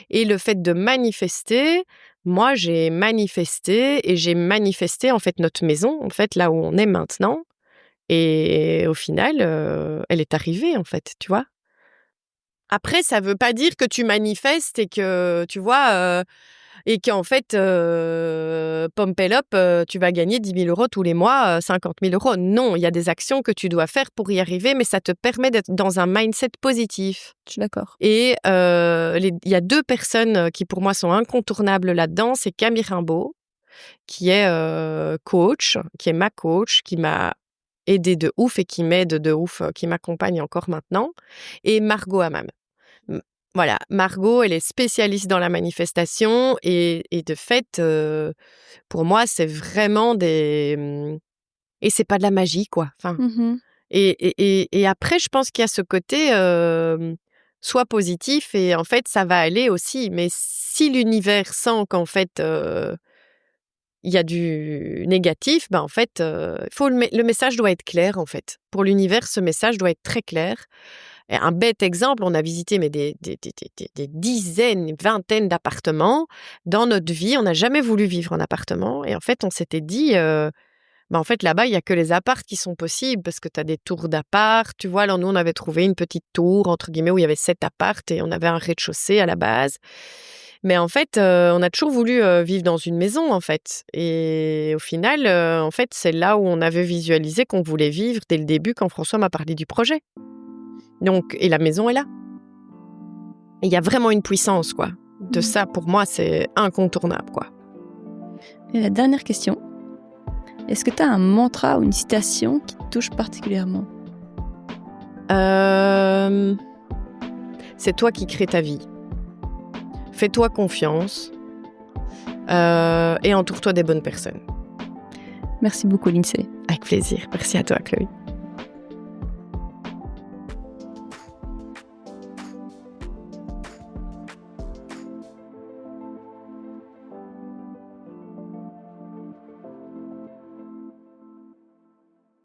Et le fait de manifester, moi j'ai manifesté, en fait, notre maison, en fait, là où on est maintenant. Et au final, elle est arrivée, en fait, tu vois? Après, ça veut pas dire que tu manifestes et que, tu vois, et qu'en fait, pompélope, tu vas gagner 10 000 € tous les mois, 50 000 €. Non, il y a des actions que tu dois faire pour y arriver, mais ça te permet d'être dans un mindset positif. Je suis d'accord. Et il y a 2 personnes qui, pour moi, sont incontournables là-dedans. C'est Camille Rimbaud, qui est, coach, qui est ma coach, qui m'a aidée de ouf et qui m'aide de ouf, qui m'accompagne encore maintenant, et Margot Hammam. Mmh, voilà, Margot, elle est spécialiste dans la manifestation et de fait, pour moi, c'est vraiment et c'est pas de la magie, quoi. Enfin, et après, je pense qu'il y a ce côté, sois positif et en fait, ça va aller aussi. Mais si l'univers sent qu'en fait, il y a du négatif, ben, en fait, le message doit être clair, en fait. Pour l'univers, ce message doit être très clair. Et un bête exemple, on a visité mais des dizaines, une vingtaine d'appartements. Dans notre vie, on n'a jamais voulu vivre en appartement et en fait, on s'était dit, en fait, là-bas, il y a que les apparts qui sont possibles parce que tu as des tours d'appart, tu vois? Alors nous, on avait trouvé une petite tour, entre guillemets, où il y avait 7 apparts et on avait un rez-de-chaussée à la base. Mais en fait, on a toujours voulu, vivre dans une maison, en fait. Et au final, en fait, c'est là où on avait visualisé qu'on voulait vivre dès le début quand François m'a parlé du projet. Donc et la maison est là. Et il y a vraiment une puissance, quoi. De ça, pour moi, c'est incontournable, quoi. Et la dernière question, est-ce que tu as un mantra ou une citation qui te touche particulièrement? C'est toi qui crées ta vie. Fais-toi confiance et entoure-toi des bonnes personnes. Merci beaucoup, Lindsay. Avec plaisir. Merci à toi, Chloé.